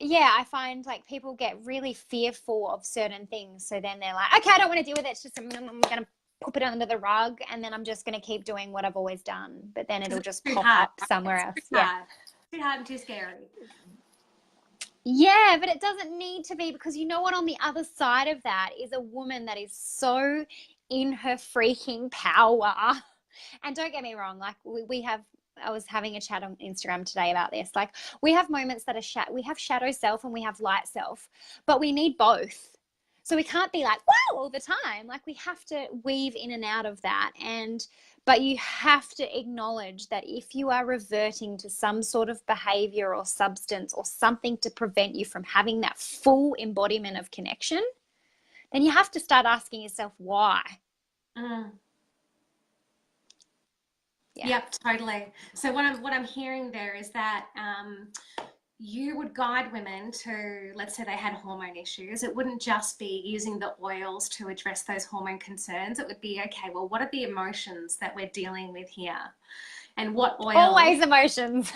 yeah, I find like people get really fearful of certain things. So then they're like, okay, I don't want to deal with it. It's just, I'm going to put it under the rug, and then I'm just going to keep doing what I've always done. But then it'll just pop up somewhere else. Yeah. Too hard and too scary. Yeah, but it doesn't need to be, because you know what? On the other side of that is a woman that is so in her freaking power. And don't get me wrong, like we have I was having a chat on Instagram today about this. Like, we have moments that are we have shadow self and we have light self, but we need both. So we can't be like, wow, all the time. Like, we have to weave in and out of that. But you have to acknowledge that if you are reverting to some sort of behavior or substance or something to prevent you from having that full embodiment of connection, then you have to start asking yourself why. Yeah. Yep, totally. So what I'm hearing there is that you would guide women to, let's say they had hormone issues. It wouldn't just be using the oils to address those hormone concerns. It would be, okay, well, what are the emotions that we're dealing with here? And what oils? Always emotions.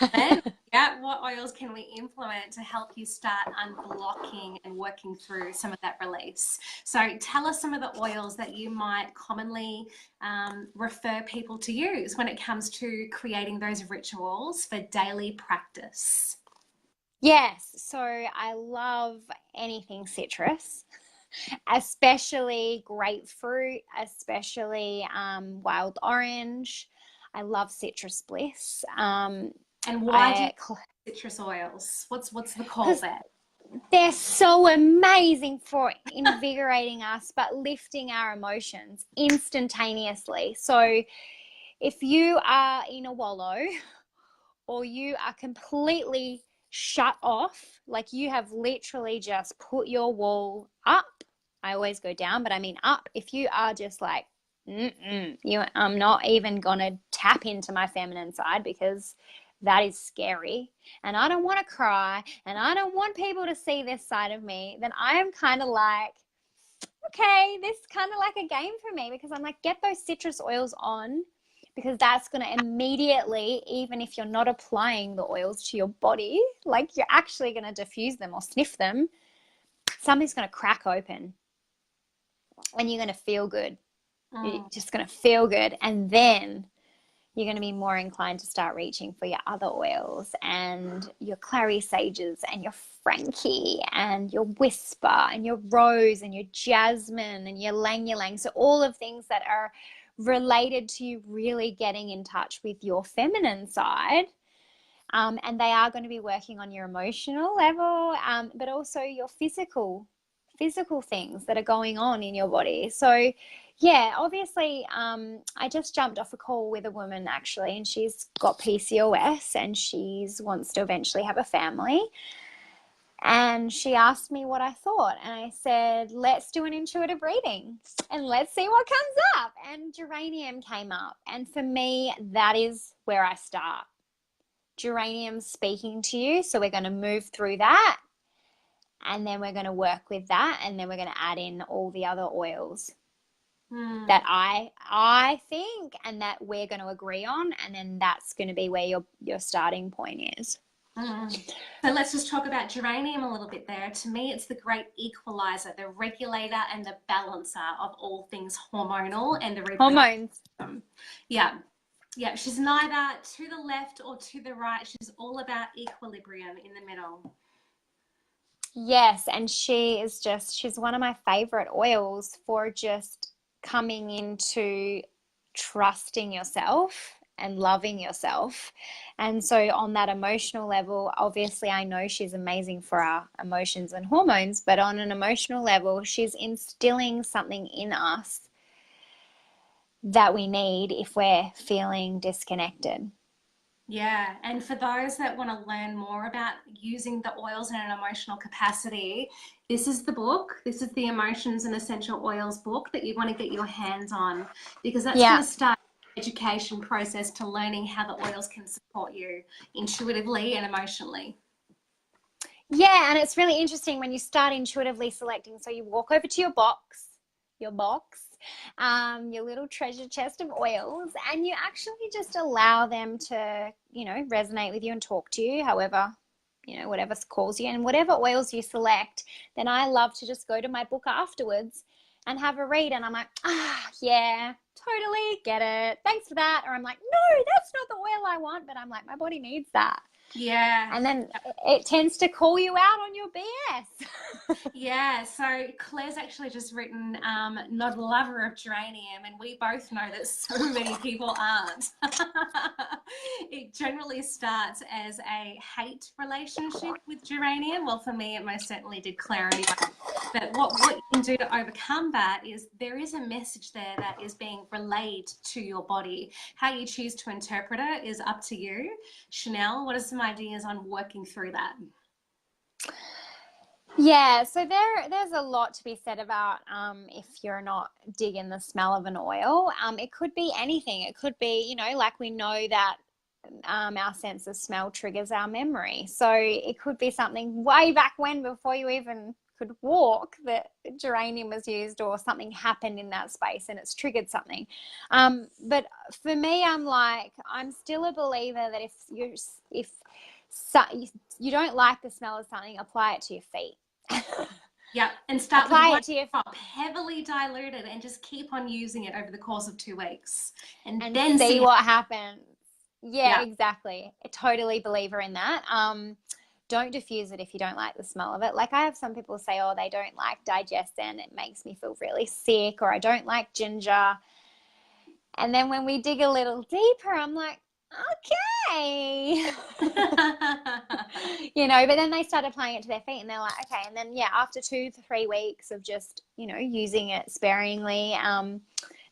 What oils can we implement to help you start unblocking and working through some of that release? So tell us some of the oils that you might commonly refer people to use when it comes to creating those rituals for daily practice. Yes, so I love anything citrus, especially grapefruit, especially wild orange. I love citrus bliss. And why do you citrus oils? What's the call there? They're so amazing for invigorating us, but lifting our emotions instantaneously. So if you are in a wallow or you are completely shut off, like you have literally just put your wall up, I always go down, but I mean up. If you are just like, I'm not even gonna tap into my feminine side because that is scary and I don't want to cry and I don't want people to see this side of me, then I am kind of like, okay, this is kind of like a game for me, because I'm like, get those citrus oils on, because that's going to immediately, even if you're not applying the oils to your body, like you're actually going to diffuse them or sniff them, something's going to crack open and you're going to feel good. You're just going to feel good. And then you're going to be more inclined to start reaching for your other oils and your clary sages and your Frankie and your whisper and your rose and your jasmine and your lang ylang. So all of things that are related to you really getting in touch with your feminine side. And they are going to be working on your emotional level, but also your physical things that are going on in your body. So yeah, obviously, I just jumped off a call with a woman actually, and she's got PCOS and she wants to eventually have a family. And she asked me what I thought, and I said, let's do an intuitive reading and let's see what comes up. And geranium came up, and for me, that is where I start. Geranium's speaking to you, so we're going to move through that, and then we're going to work with that, and then we're going to add in all the other oils that I think and that we're going to agree on, and then that's going to be where your starting point is. So let's just talk about geranium a little bit there. To me, it's the great equalizer, the regulator and the balancer of all things hormonal and the hormones. Yeah. She's neither to the left or to the right. She's all about equilibrium in the middle. Yes, and she's one of my favorite oils for just coming into trusting yourself and loving yourself. And so on that emotional level, obviously I know she's amazing for our emotions and hormones, but on an emotional level, she's instilling something in us that we need if we're feeling disconnected. Yeah, and for those that want to learn more about using the oils in an emotional capacity, this is the book. This is the Emotions and Essential Oils book that you want to get your hands on, because that's going to start the education process to learning how the oils can support you intuitively and emotionally. Yeah, and it's really interesting when you start intuitively selecting. So you walk over to your box, your little treasure chest of oils, and you actually just allow them to, resonate with you and talk to you, however, whatever calls you, and whatever oils you select. Then I love to just go to my book afterwards and have a read, and I'm like, yeah, totally get it. Thanks for that. Or I'm like, no, that's not the oil I want, but I'm like, my body needs that. Yeah. And then it tends to call you out on your BS. Yeah, so Claire's actually just written, not a lover of geranium, and we both know that so many people aren't. It generally starts as a hate relationship with geranium. Well, for me, it most certainly did, Claire, anyway. But what you can do to overcome that is there is a message there that is being relayed to your body. How you choose to interpret it is up to you. Shannele, what are some ideas on working through that? Yeah, so there's a lot to be said about if you're not digging the smell of an oil. It could be anything. It could be, you know, like we know that our sense of smell triggers our memory. So it could be something way back when, before you even could walk, that geranium was used, or something happened in that space and it's triggered something. But for me, I'm still a believer that if you don't like the smell of something, apply it to your feet. Yeah, and start with Apply one it to your drop, heavily diluted, and just keep on using it over the course of 2 weeks, and and then see see. what happens. Yeah, Yeah, exactly. A totally believer in that. Don't diffuse it if you don't like the smell of it. Like, I have some people say, oh, they don't like digestion, it makes me feel really sick, or I don't like ginger. And then when we dig a little deeper, I'm like, okay. You know, but then they start applying it to their feet and they're like, okay. And then, yeah, after 2 to 3 weeks of just, you know, using it sparingly,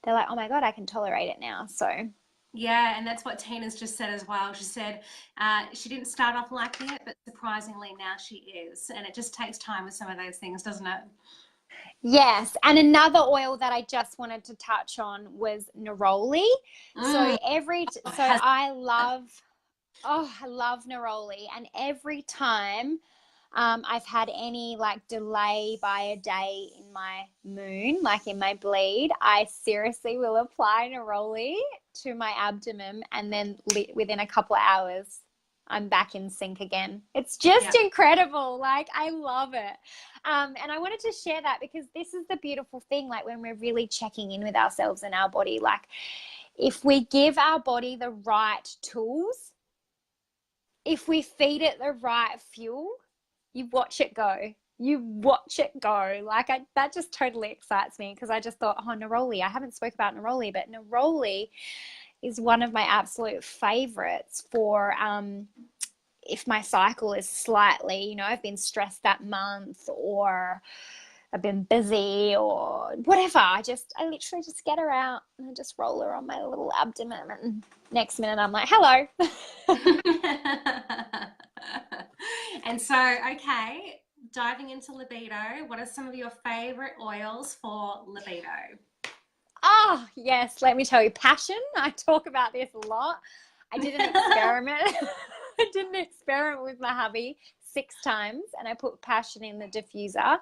they're like, oh my God, I can tolerate it now. So, yeah, and that's what Tina's just said as well. She said she didn't start off liking it, but surprisingly now she is, and it just takes time with some of those things, doesn't it? yes. And another oil that I just wanted to touch on was neroli. Mm, So has I love neroli. And every time I've had any like delay by a day in my moon, like in my bleed, I seriously will apply neroli to my abdomen, and then within a couple of hours, I'm back in sync again. It's just yeah, incredible. Like, I love it. And I wanted to share that because this is the beautiful thing. Like, when we're really checking in with ourselves and our body, like, if we give our body the right tools, if we feed it the right fuel, you watch it go. You watch it go. Like, that just totally excites me, because I just thought, oh, neroli. I haven't spoke about neroli, but neroli is one of my absolute favorites for if my cycle is slightly, you know, I've been stressed that month, or I've been busy, or whatever. I literally just get her out and I just roll her on my little abdomen, and next minute I'm like, hello. And so, okay, diving into libido, what are some of your favorite oils for libido? Oh, yes, let me tell you, passion. I talk about this a lot. I did an experiment. I did an experiment with my hubby 6 times, and I put passion in the diffuser.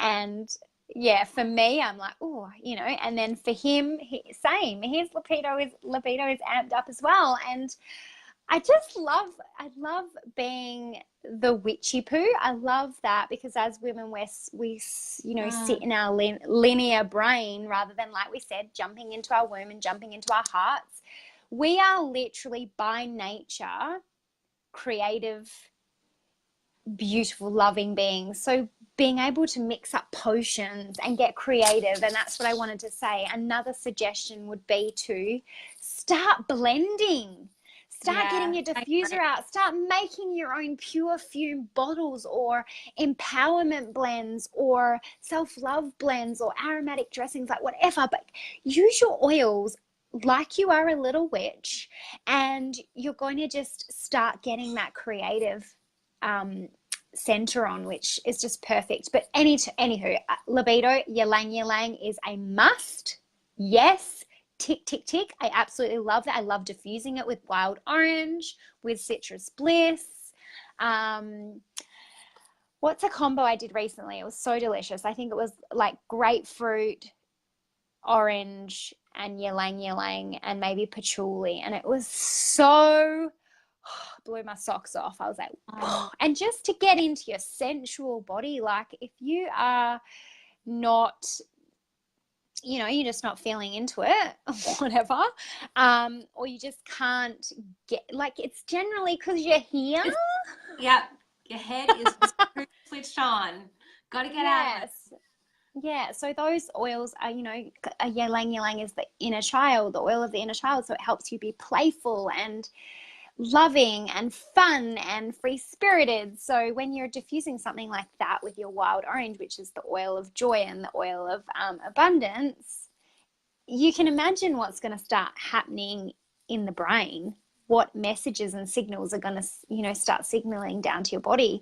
And yeah, for me, I'm like, oh, you know, and then for him, same. His libido is amped up as well. And I love being the witchy poo. I love that, because as women, we you know, sit in our linear brain, rather than, like we said, jumping into our womb and jumping into our hearts. We are literally by nature creative, beautiful, loving beings. So being able to mix up potions and get creative, and that's what I wanted to say. Another suggestion would be to start blending. Start getting your diffuser out. Start making your own pure fume bottles, or empowerment blends, or self-love blends, or aromatic dressings, like whatever. But use your oils like you are a little witch, and you're going to just start getting that creative center on, which is just perfect. But anywho, libido, ylang ylang is a must. Yes. Tick, tick, tick. I absolutely love that. I love diffusing it with wild orange, with citrus bliss. What's a combo I did recently? It was so delicious. I think it was like grapefruit, orange, and ylang ylang, and maybe patchouli. And it was so, blew my socks off. I was like, whoa. And just to get into your sensual body, like if you are not you know, you're just not feeling into it or whatever, or you just can't get, like, it's generally because you're here. Yeah, your head is switched on. Got to get out of it. Yes. Yeah, so those oils are, you know, ylang ylang is the inner child, the oil of the inner child. So it helps you be playful and loving and fun and free spirited. So when you're diffusing something like that with your wild orange, which is the oil of joy and the oil of abundance, you can imagine what's going to start happening in the brain, what messages and signals are going to, you know, start signaling down to your body.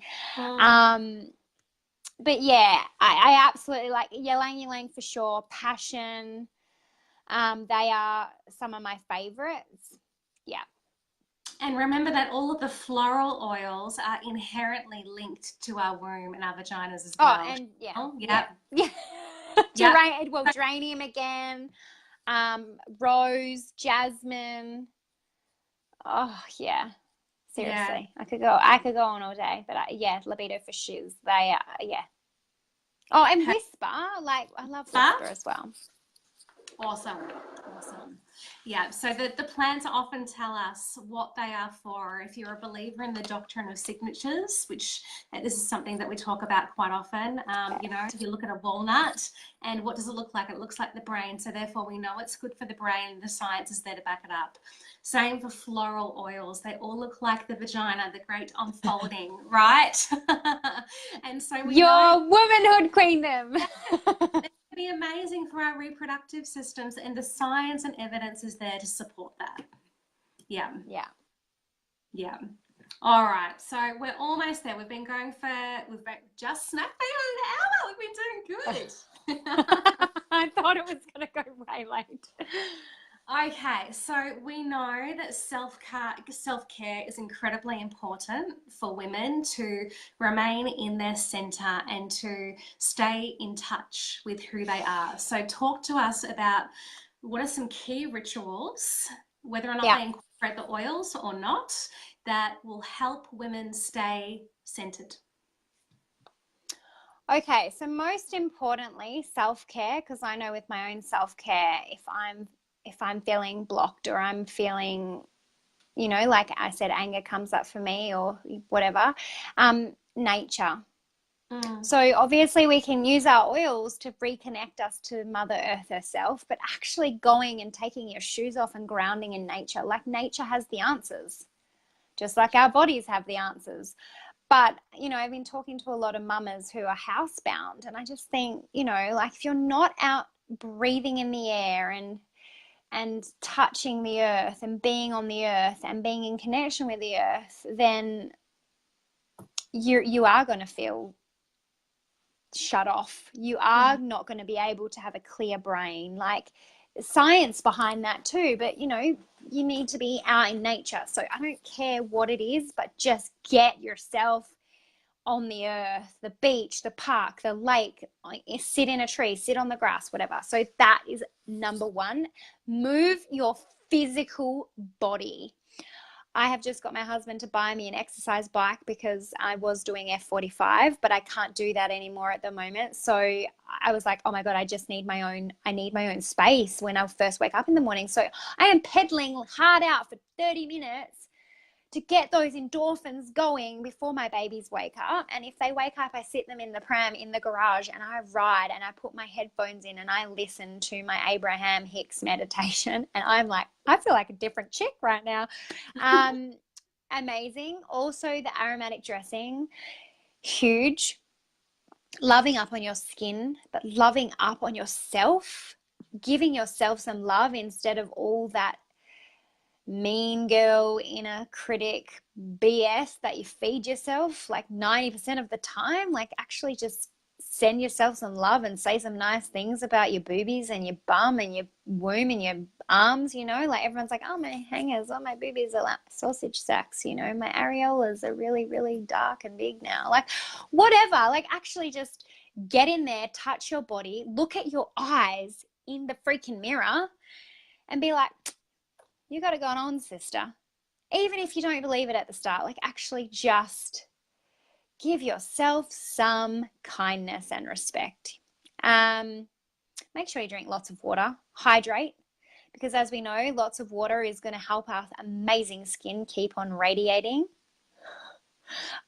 But yeah, I absolutely like ylang ylang for sure. Passion, they are some of my favorites. Yeah. And remember that all of the floral oils are inherently linked to our womb and our vaginas as well. Oh, and yeah. Oh, yeah. Well, geranium again, rose, jasmine. Oh, yeah. Seriously, yeah. I could go on all day, but yeah, libido for shiz. They are, yeah. Oh, and whisper, like I love whisper as well. Awesome. Yeah, so the plants often tell us what they are for. If you're a believer in the doctrine of signatures, which this is something that we talk about quite often, you know, if you look at a walnut and what does it look like? It looks like the brain. So therefore we know it's good for the brain. The science is there to back it up. Same for floral oils. They all look like the vagina, the great unfolding, right? And so we Your womanhood queendom. Be amazing for our reproductive systems, and the science and evidence is there to support that. Yeah. All right, so we're almost there. We've been just snapped an hour. We've been doing good. I thought it was going to go way late. Okay, so we know that self-care is incredibly important for women to remain in their center and to stay in touch with who they are. So talk to us about what are some key rituals, whether or not they incorporate the oils or not, that will help women stay centered. Okay, so most importantly, self-care, because I know with my own self-care, if I'm feeling blocked or I'm feeling, you know, like I said, anger comes up for me or whatever, nature. So obviously we can use our oils to reconnect us to Mother Earth herself, but actually going and taking your shoes off and grounding in nature, like nature has the answers, just like our bodies have the answers. But, you know, I've been talking to a lot of mamas who are housebound, and I just think, you know, like if you're not out breathing in the air and touching the earth and being on the earth and being in connection with the earth, then you are going to feel shut off. You are not going to be able to have a clear brain. Like science behind that too, but you know, you need to be out in nature. So I don't care what it is, but just get yourself on the earth, the beach, the park, the lake, sit in a tree, sit on the grass, whatever. So that is number one. Move your physical body. I have just got my husband to buy me an exercise bike because I was doing F45, but I can't do that anymore at the moment. So I was like, oh my God, I need my own space when I first wake up in the morning. So I am pedaling hard out for 30 minutes to get those endorphins going before my babies wake up. And if they wake up, I sit them in the pram in the garage and I ride and I put my headphones in and I listen to my Abraham Hicks meditation. And I'm like, I feel like a different chick right now. Amazing. Also the aromatic dressing, huge. Loving up on your skin, but loving up on yourself, giving yourself some love instead of all that mean girl, inner critic BS that you feed yourself like 90% of the time. Like actually just send yourself some love and say some nice things about your boobies and your bum and your womb and your arms, you know, like everyone's like, oh, my hangers, oh, my boobies are like sausage sacks, you know, my areolas are really, really dark and big now. Like whatever, like actually just get in there, touch your body, look at your eyes in the freaking mirror and be like, you got it going on, sister. Even if you don't believe it at the start, like actually just give yourself some kindness and respect. make sure you drink lots of water, hydrate, because as we know, lots of water is going to help our amazing skin keep on radiating.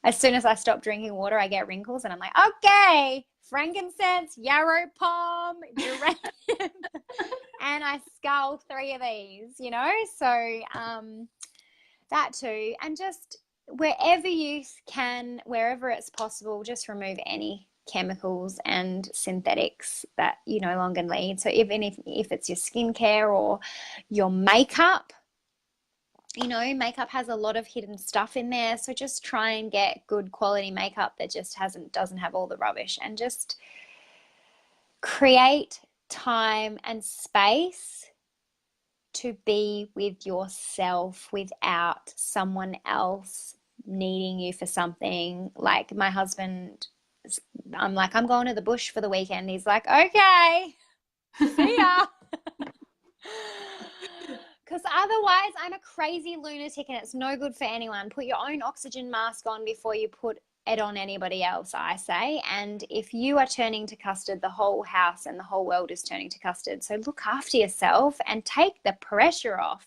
As soon as I stop drinking water, I get wrinkles, and I'm like, okay, frankincense, yarrow palm, geranium, and I scull 3 of these, you know. So that too, and just wherever you can, wherever it's possible, just remove any chemicals and synthetics that you no longer need. So even if it's your skincare or your makeup, you know, makeup has a lot of hidden stuff in there. So just try and get good quality makeup that just doesn't have all the rubbish, and just create time and space to be with yourself without someone else needing you for something. Like my husband, I'm like, I'm going to the bush for the weekend. He's like, okay, see ya. Because otherwise I'm a crazy lunatic, and it's no good for anyone. Put your own oxygen mask on before you put it on anybody else, I say. And if you are turning to custard, the whole house and the whole world is turning to custard. So look after yourself and take the pressure off.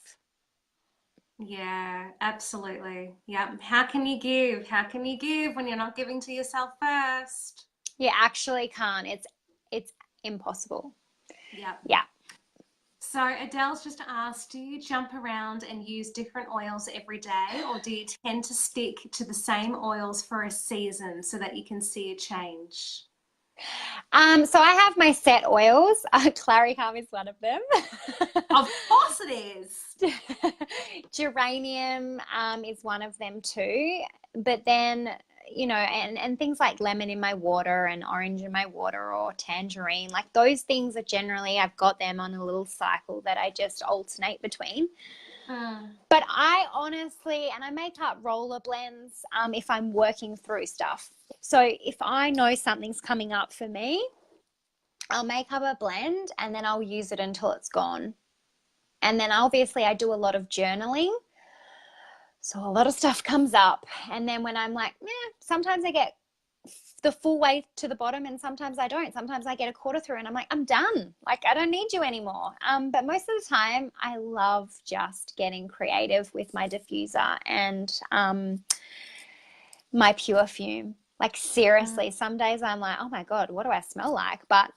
Yeah, absolutely. Yeah. How can you give? How can you give when you're not giving to yourself first? You actually can't. It's impossible. Yeah. Yeah. So Adele's just asked, do you jump around and use different oils every day, or do you tend to stick to the same oils for a season so that you can see a change? So I have my set oils. Claricum is one of them. Of course it is. Geranium is one of them too. But then, you know, and things like lemon in my water and orange in my water, or tangerine, like those things are generally, I've got them on a little cycle that I just alternate between. But I honestly, and I make up roller blends if I'm working through stuff. So if I know something's coming up for me, I'll make up a blend and then I'll use it until it's gone. And then obviously I do a lot of journaling. So a lot of stuff comes up. And then when I'm like, sometimes I get the full way to the bottom and sometimes I don't. Sometimes I get a quarter through and I'm like, I'm done. Like, I don't need you anymore. But most of the time I love just getting creative with my diffuser and my pure fume. Like, seriously, some days I'm like, oh my God, what do I smell like? But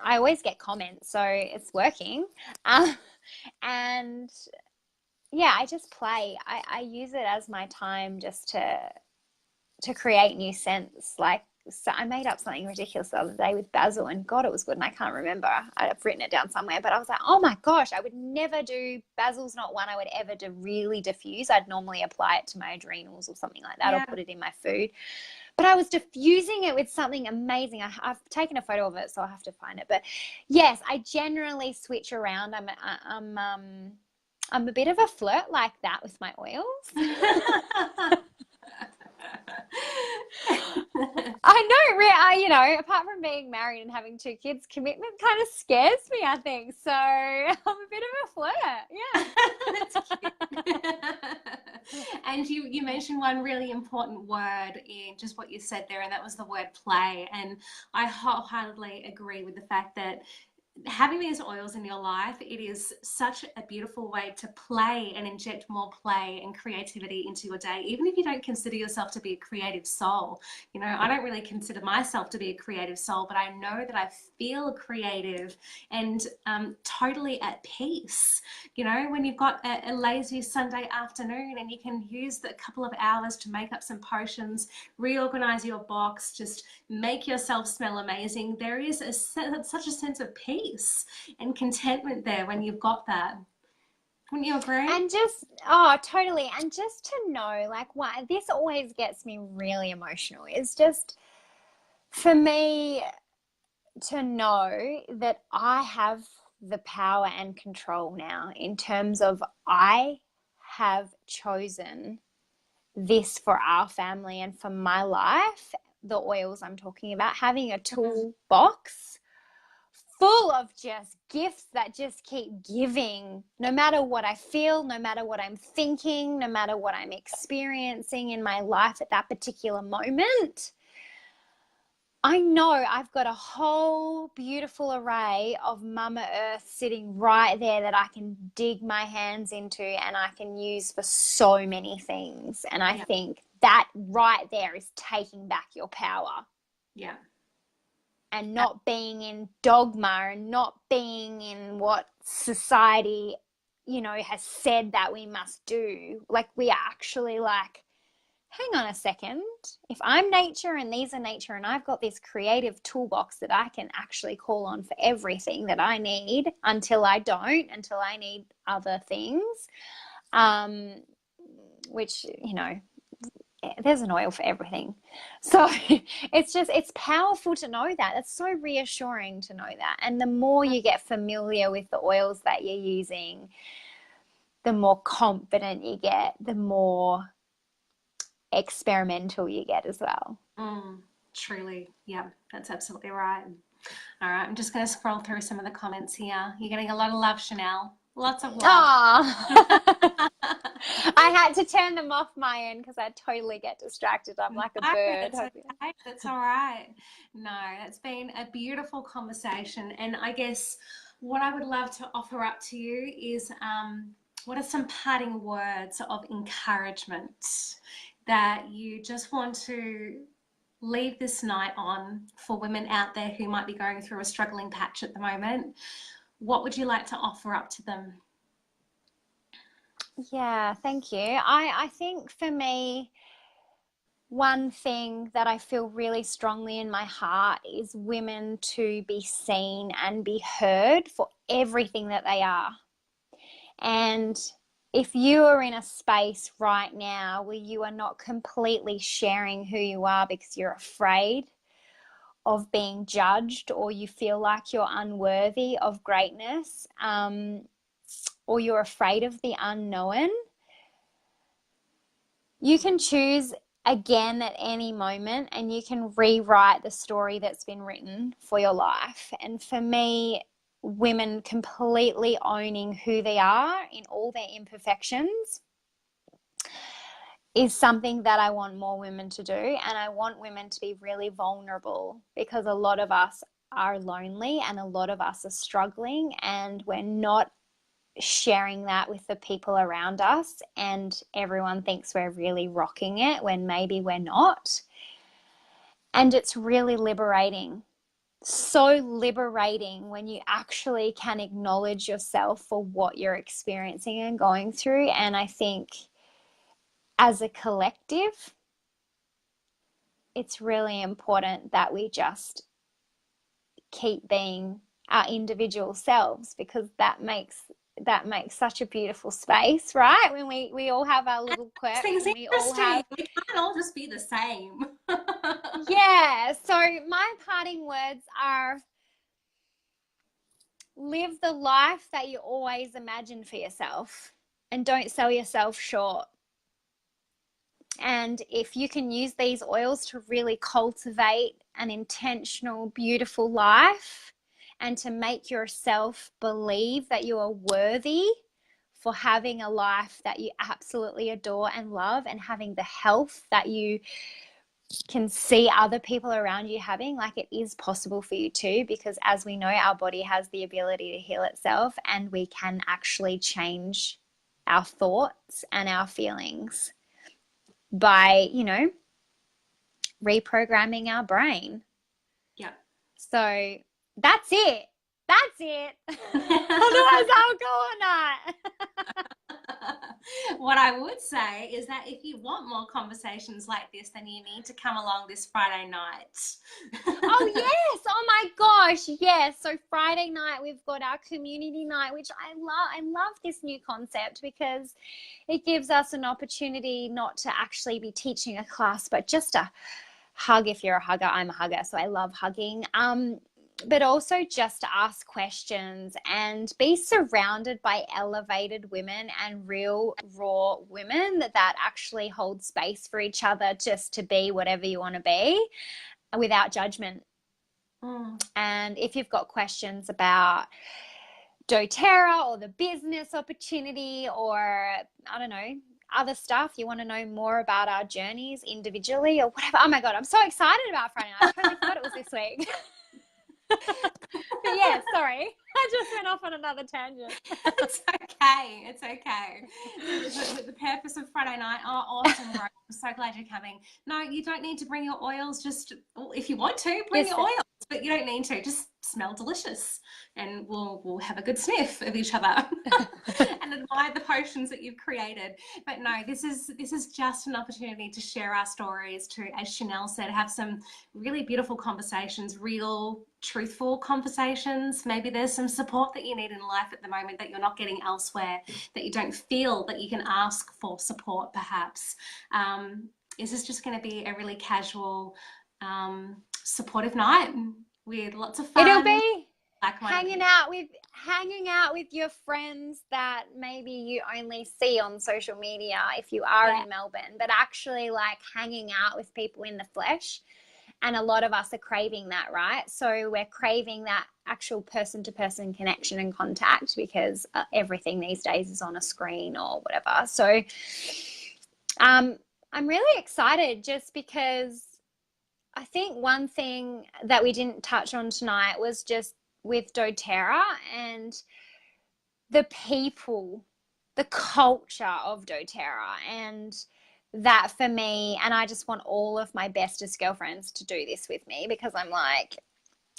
I always get comments, so it's working. And yeah, I just play. I use it as my time just to create new scents. Like, so I made up something ridiculous the other day with basil, and God, it was good, and I can't remember. I've written it down somewhere, but I was like, oh my gosh, I would never do, basil's not one I would ever do really diffuse. I'd normally apply it to my adrenals or something like that, or put it in my food. But I was diffusing it with something amazing. I've taken a photo of it, so I'll have to find it. But yes, I generally switch around. I'm a bit of a flirt like that with my oils. I know, you know, apart from being married and having 2 kids, commitment kind of scares me, I think. So I'm a bit of a flirt. Yeah. That's cute. And you mentioned one really important word in just what you said there, and that was the word play. And I wholeheartedly agree with the fact that having these oils in your life, it is such a beautiful way to play and inject more play and creativity into your day, even if you don't consider yourself to be a creative soul. You know, I don't really consider myself to be a creative soul, but I know that I feel creative and totally at peace. You know, when you've got a lazy Sunday afternoon and you can use the couple of hours to make up some potions, reorganize your box, just make yourself smell amazing, there is such a sense of peace and contentment there when you've got that. Wouldn't you agree? And just, totally. And just to know, like, why this always gets me really emotional is just for me to know that I have the power and control now in terms of I have chosen this for our family and for my life. The oils I'm talking about, having a toolbox full of just gifts that just keep giving, no matter what I feel, no matter what I'm thinking, no matter what I'm experiencing in my life at that particular moment. I know I've got a whole beautiful array of Mama Earth sitting right there that I can dig my hands into and I can use for so many things. And I think that right there is taking back your power. Yeah. And not being in dogma and not being in what society, you know, has said that we must do. Like, we are actually like, hang on a second, if I'm nature and these are nature and I've got this creative toolbox that I can actually call on for everything that I need until I don't, until I need other things, which, you know, there's an oil for everything. So it's powerful to know that. It's so reassuring to know that. And the more you get familiar with the oils that you're using, the more confident you get, the more experimental you get as well. Truly. Yeah, that's absolutely right. All right, I'm just going to scroll through some of the comments here. You're getting a lot of love, Shannele. Lots of love. I had to turn them off my end because I totally get distracted. I'm like a bird. That's okay. That's all right. No, it's been a beautiful conversation. And I guess what I would love to offer up to you is what are some parting words of encouragement that you just want to leave this night on for women out there who might be going through a struggling patch at the moment? What would you like to offer up to them? Yeah, thank you. I think for me, one thing that I feel really strongly in my heart is women to be seen and be heard for everything that they are. And if you are in a space right now where you are not completely sharing who you are because you're afraid of being judged, or you feel like you're unworthy of greatness, or you're afraid of the unknown, you can choose again at any moment and you can rewrite the story that's been written for your life. And for me, women completely owning who they are in all their imperfections is something that I want more women to do. And I want women to be really vulnerable because a lot of us are lonely and a lot of us are struggling and we're not sharing that with the people around us, and everyone thinks we're really rocking it when maybe we're not. And it's really liberating. So liberating when you actually can acknowledge yourself for what you're experiencing and going through. And I think as a collective, it's really important that we just keep being our individual selves, because that makes such a beautiful space, right? When we all have our little quirks. Things and we all have, we can't all just be the same. yeah. So my parting words are: live the life that you always imagined for yourself and don't sell yourself short. And if you can use these oils to really cultivate an intentional, beautiful life and to make yourself believe that you are worthy for having a life that you absolutely adore and love, and having the health that you can see other people around you having, like, it is possible for you too, because as we know, our body has the ability to heal itself, and we can actually change our thoughts and our feelings by, you know, reprogramming our brain. Yeah. So that's it. That's it. Otherwise, I'll go on that. What I would say is that if you want more conversations like this, then you need to come along this Friday night. Oh, yes. Oh, my gosh. Yes. So Friday night, we've got our community night, which I love. I love this new concept because it gives us an opportunity not to actually be teaching a class, but just a hug. If you're a hugger, I'm a hugger, so I love hugging. But also just to ask questions and be surrounded by elevated women and real raw women that actually hold space for each other just to be whatever you want to be without judgment. And if you've got questions about dōTERRA or the business opportunity, or I don't know, other stuff, you want to know more about our journeys individually or whatever. Oh my God, I'm so excited about Friday night. I totally forgot it was this week. But yeah, sorry. I just went off on another tangent. It's okay. It's okay. The purpose of Friday night. Oh, awesome, bro. I'm so glad you're coming. No, you don't need to bring your oils. Just, if you want to, bring your oils, but you don't need to. Just smell delicious, and we'll have a good sniff of each other and admire the potions that you've created. But no, this is just an opportunity to share our stories, to, as Shannele said, have some really beautiful conversations, real, truthful conversations. Maybe there's some support that you need in life at the moment that you're not getting elsewhere, that you don't feel that you can ask for support perhaps. Is this just going to be a really casual, supportive night with lots of fun? It'll be hanging out with your friends that maybe you only see on social media if you are in Melbourne, but actually like hanging out with people in the flesh. And a lot of us are craving that, right? So we're craving that actual person-to-person connection and contact because everything these days is on a screen or whatever. So I'm really excited just because I think one thing that we didn't touch on tonight was just with dōTERRA and the people, the culture of dōTERRA, and that for me, and I just want all of my bestest girlfriends to do this with me because I'm like,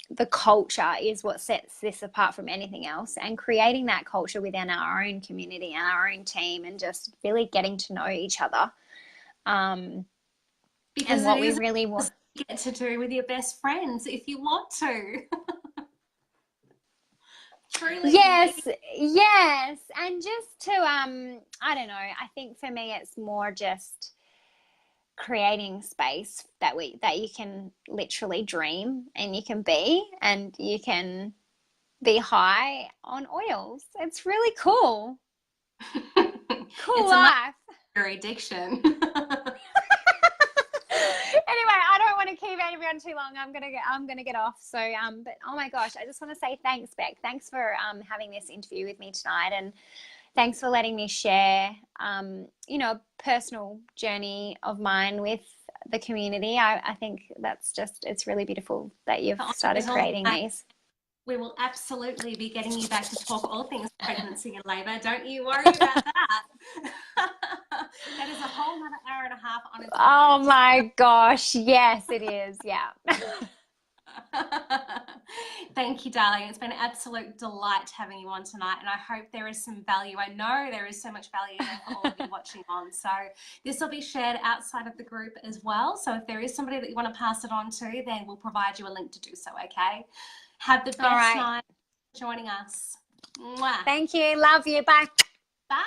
the culture is what sets this apart from anything else, and creating that culture within our own community and our own team and just really getting to know each other. Because and what we really want get to do with your best friends if you want to. Truly. Yes. And just to I don't know, I think for me it's more just creating space that you can literally dream and you can be high on oils. It's really cool. Cool life. Your addiction. Anyway, I don't want to keep everyone too long. I'm gonna get off. So but oh my gosh, I just want to say thanks, Beck. Thanks for having this interview with me tonight, and thanks for letting me share a personal journey of mine with the community. I think it's really beautiful that you've started creating these. We will absolutely be getting you back to talk all things pregnancy and labour. Don't you worry about that. That is a whole another hour and a half on its own. Oh my gosh, yes it is. Yeah. Thank you, darling. It's been an absolute delight having you on tonight, and I hope there is some value. I know there is so much value there for all of you watching on. So this will be shared outside of the group as well. So if there is somebody that you want to pass it on to, then we'll provide you a link to do so, okay? Have the best night joining us. Mwah. Thank you. Love you. Bye. Bye.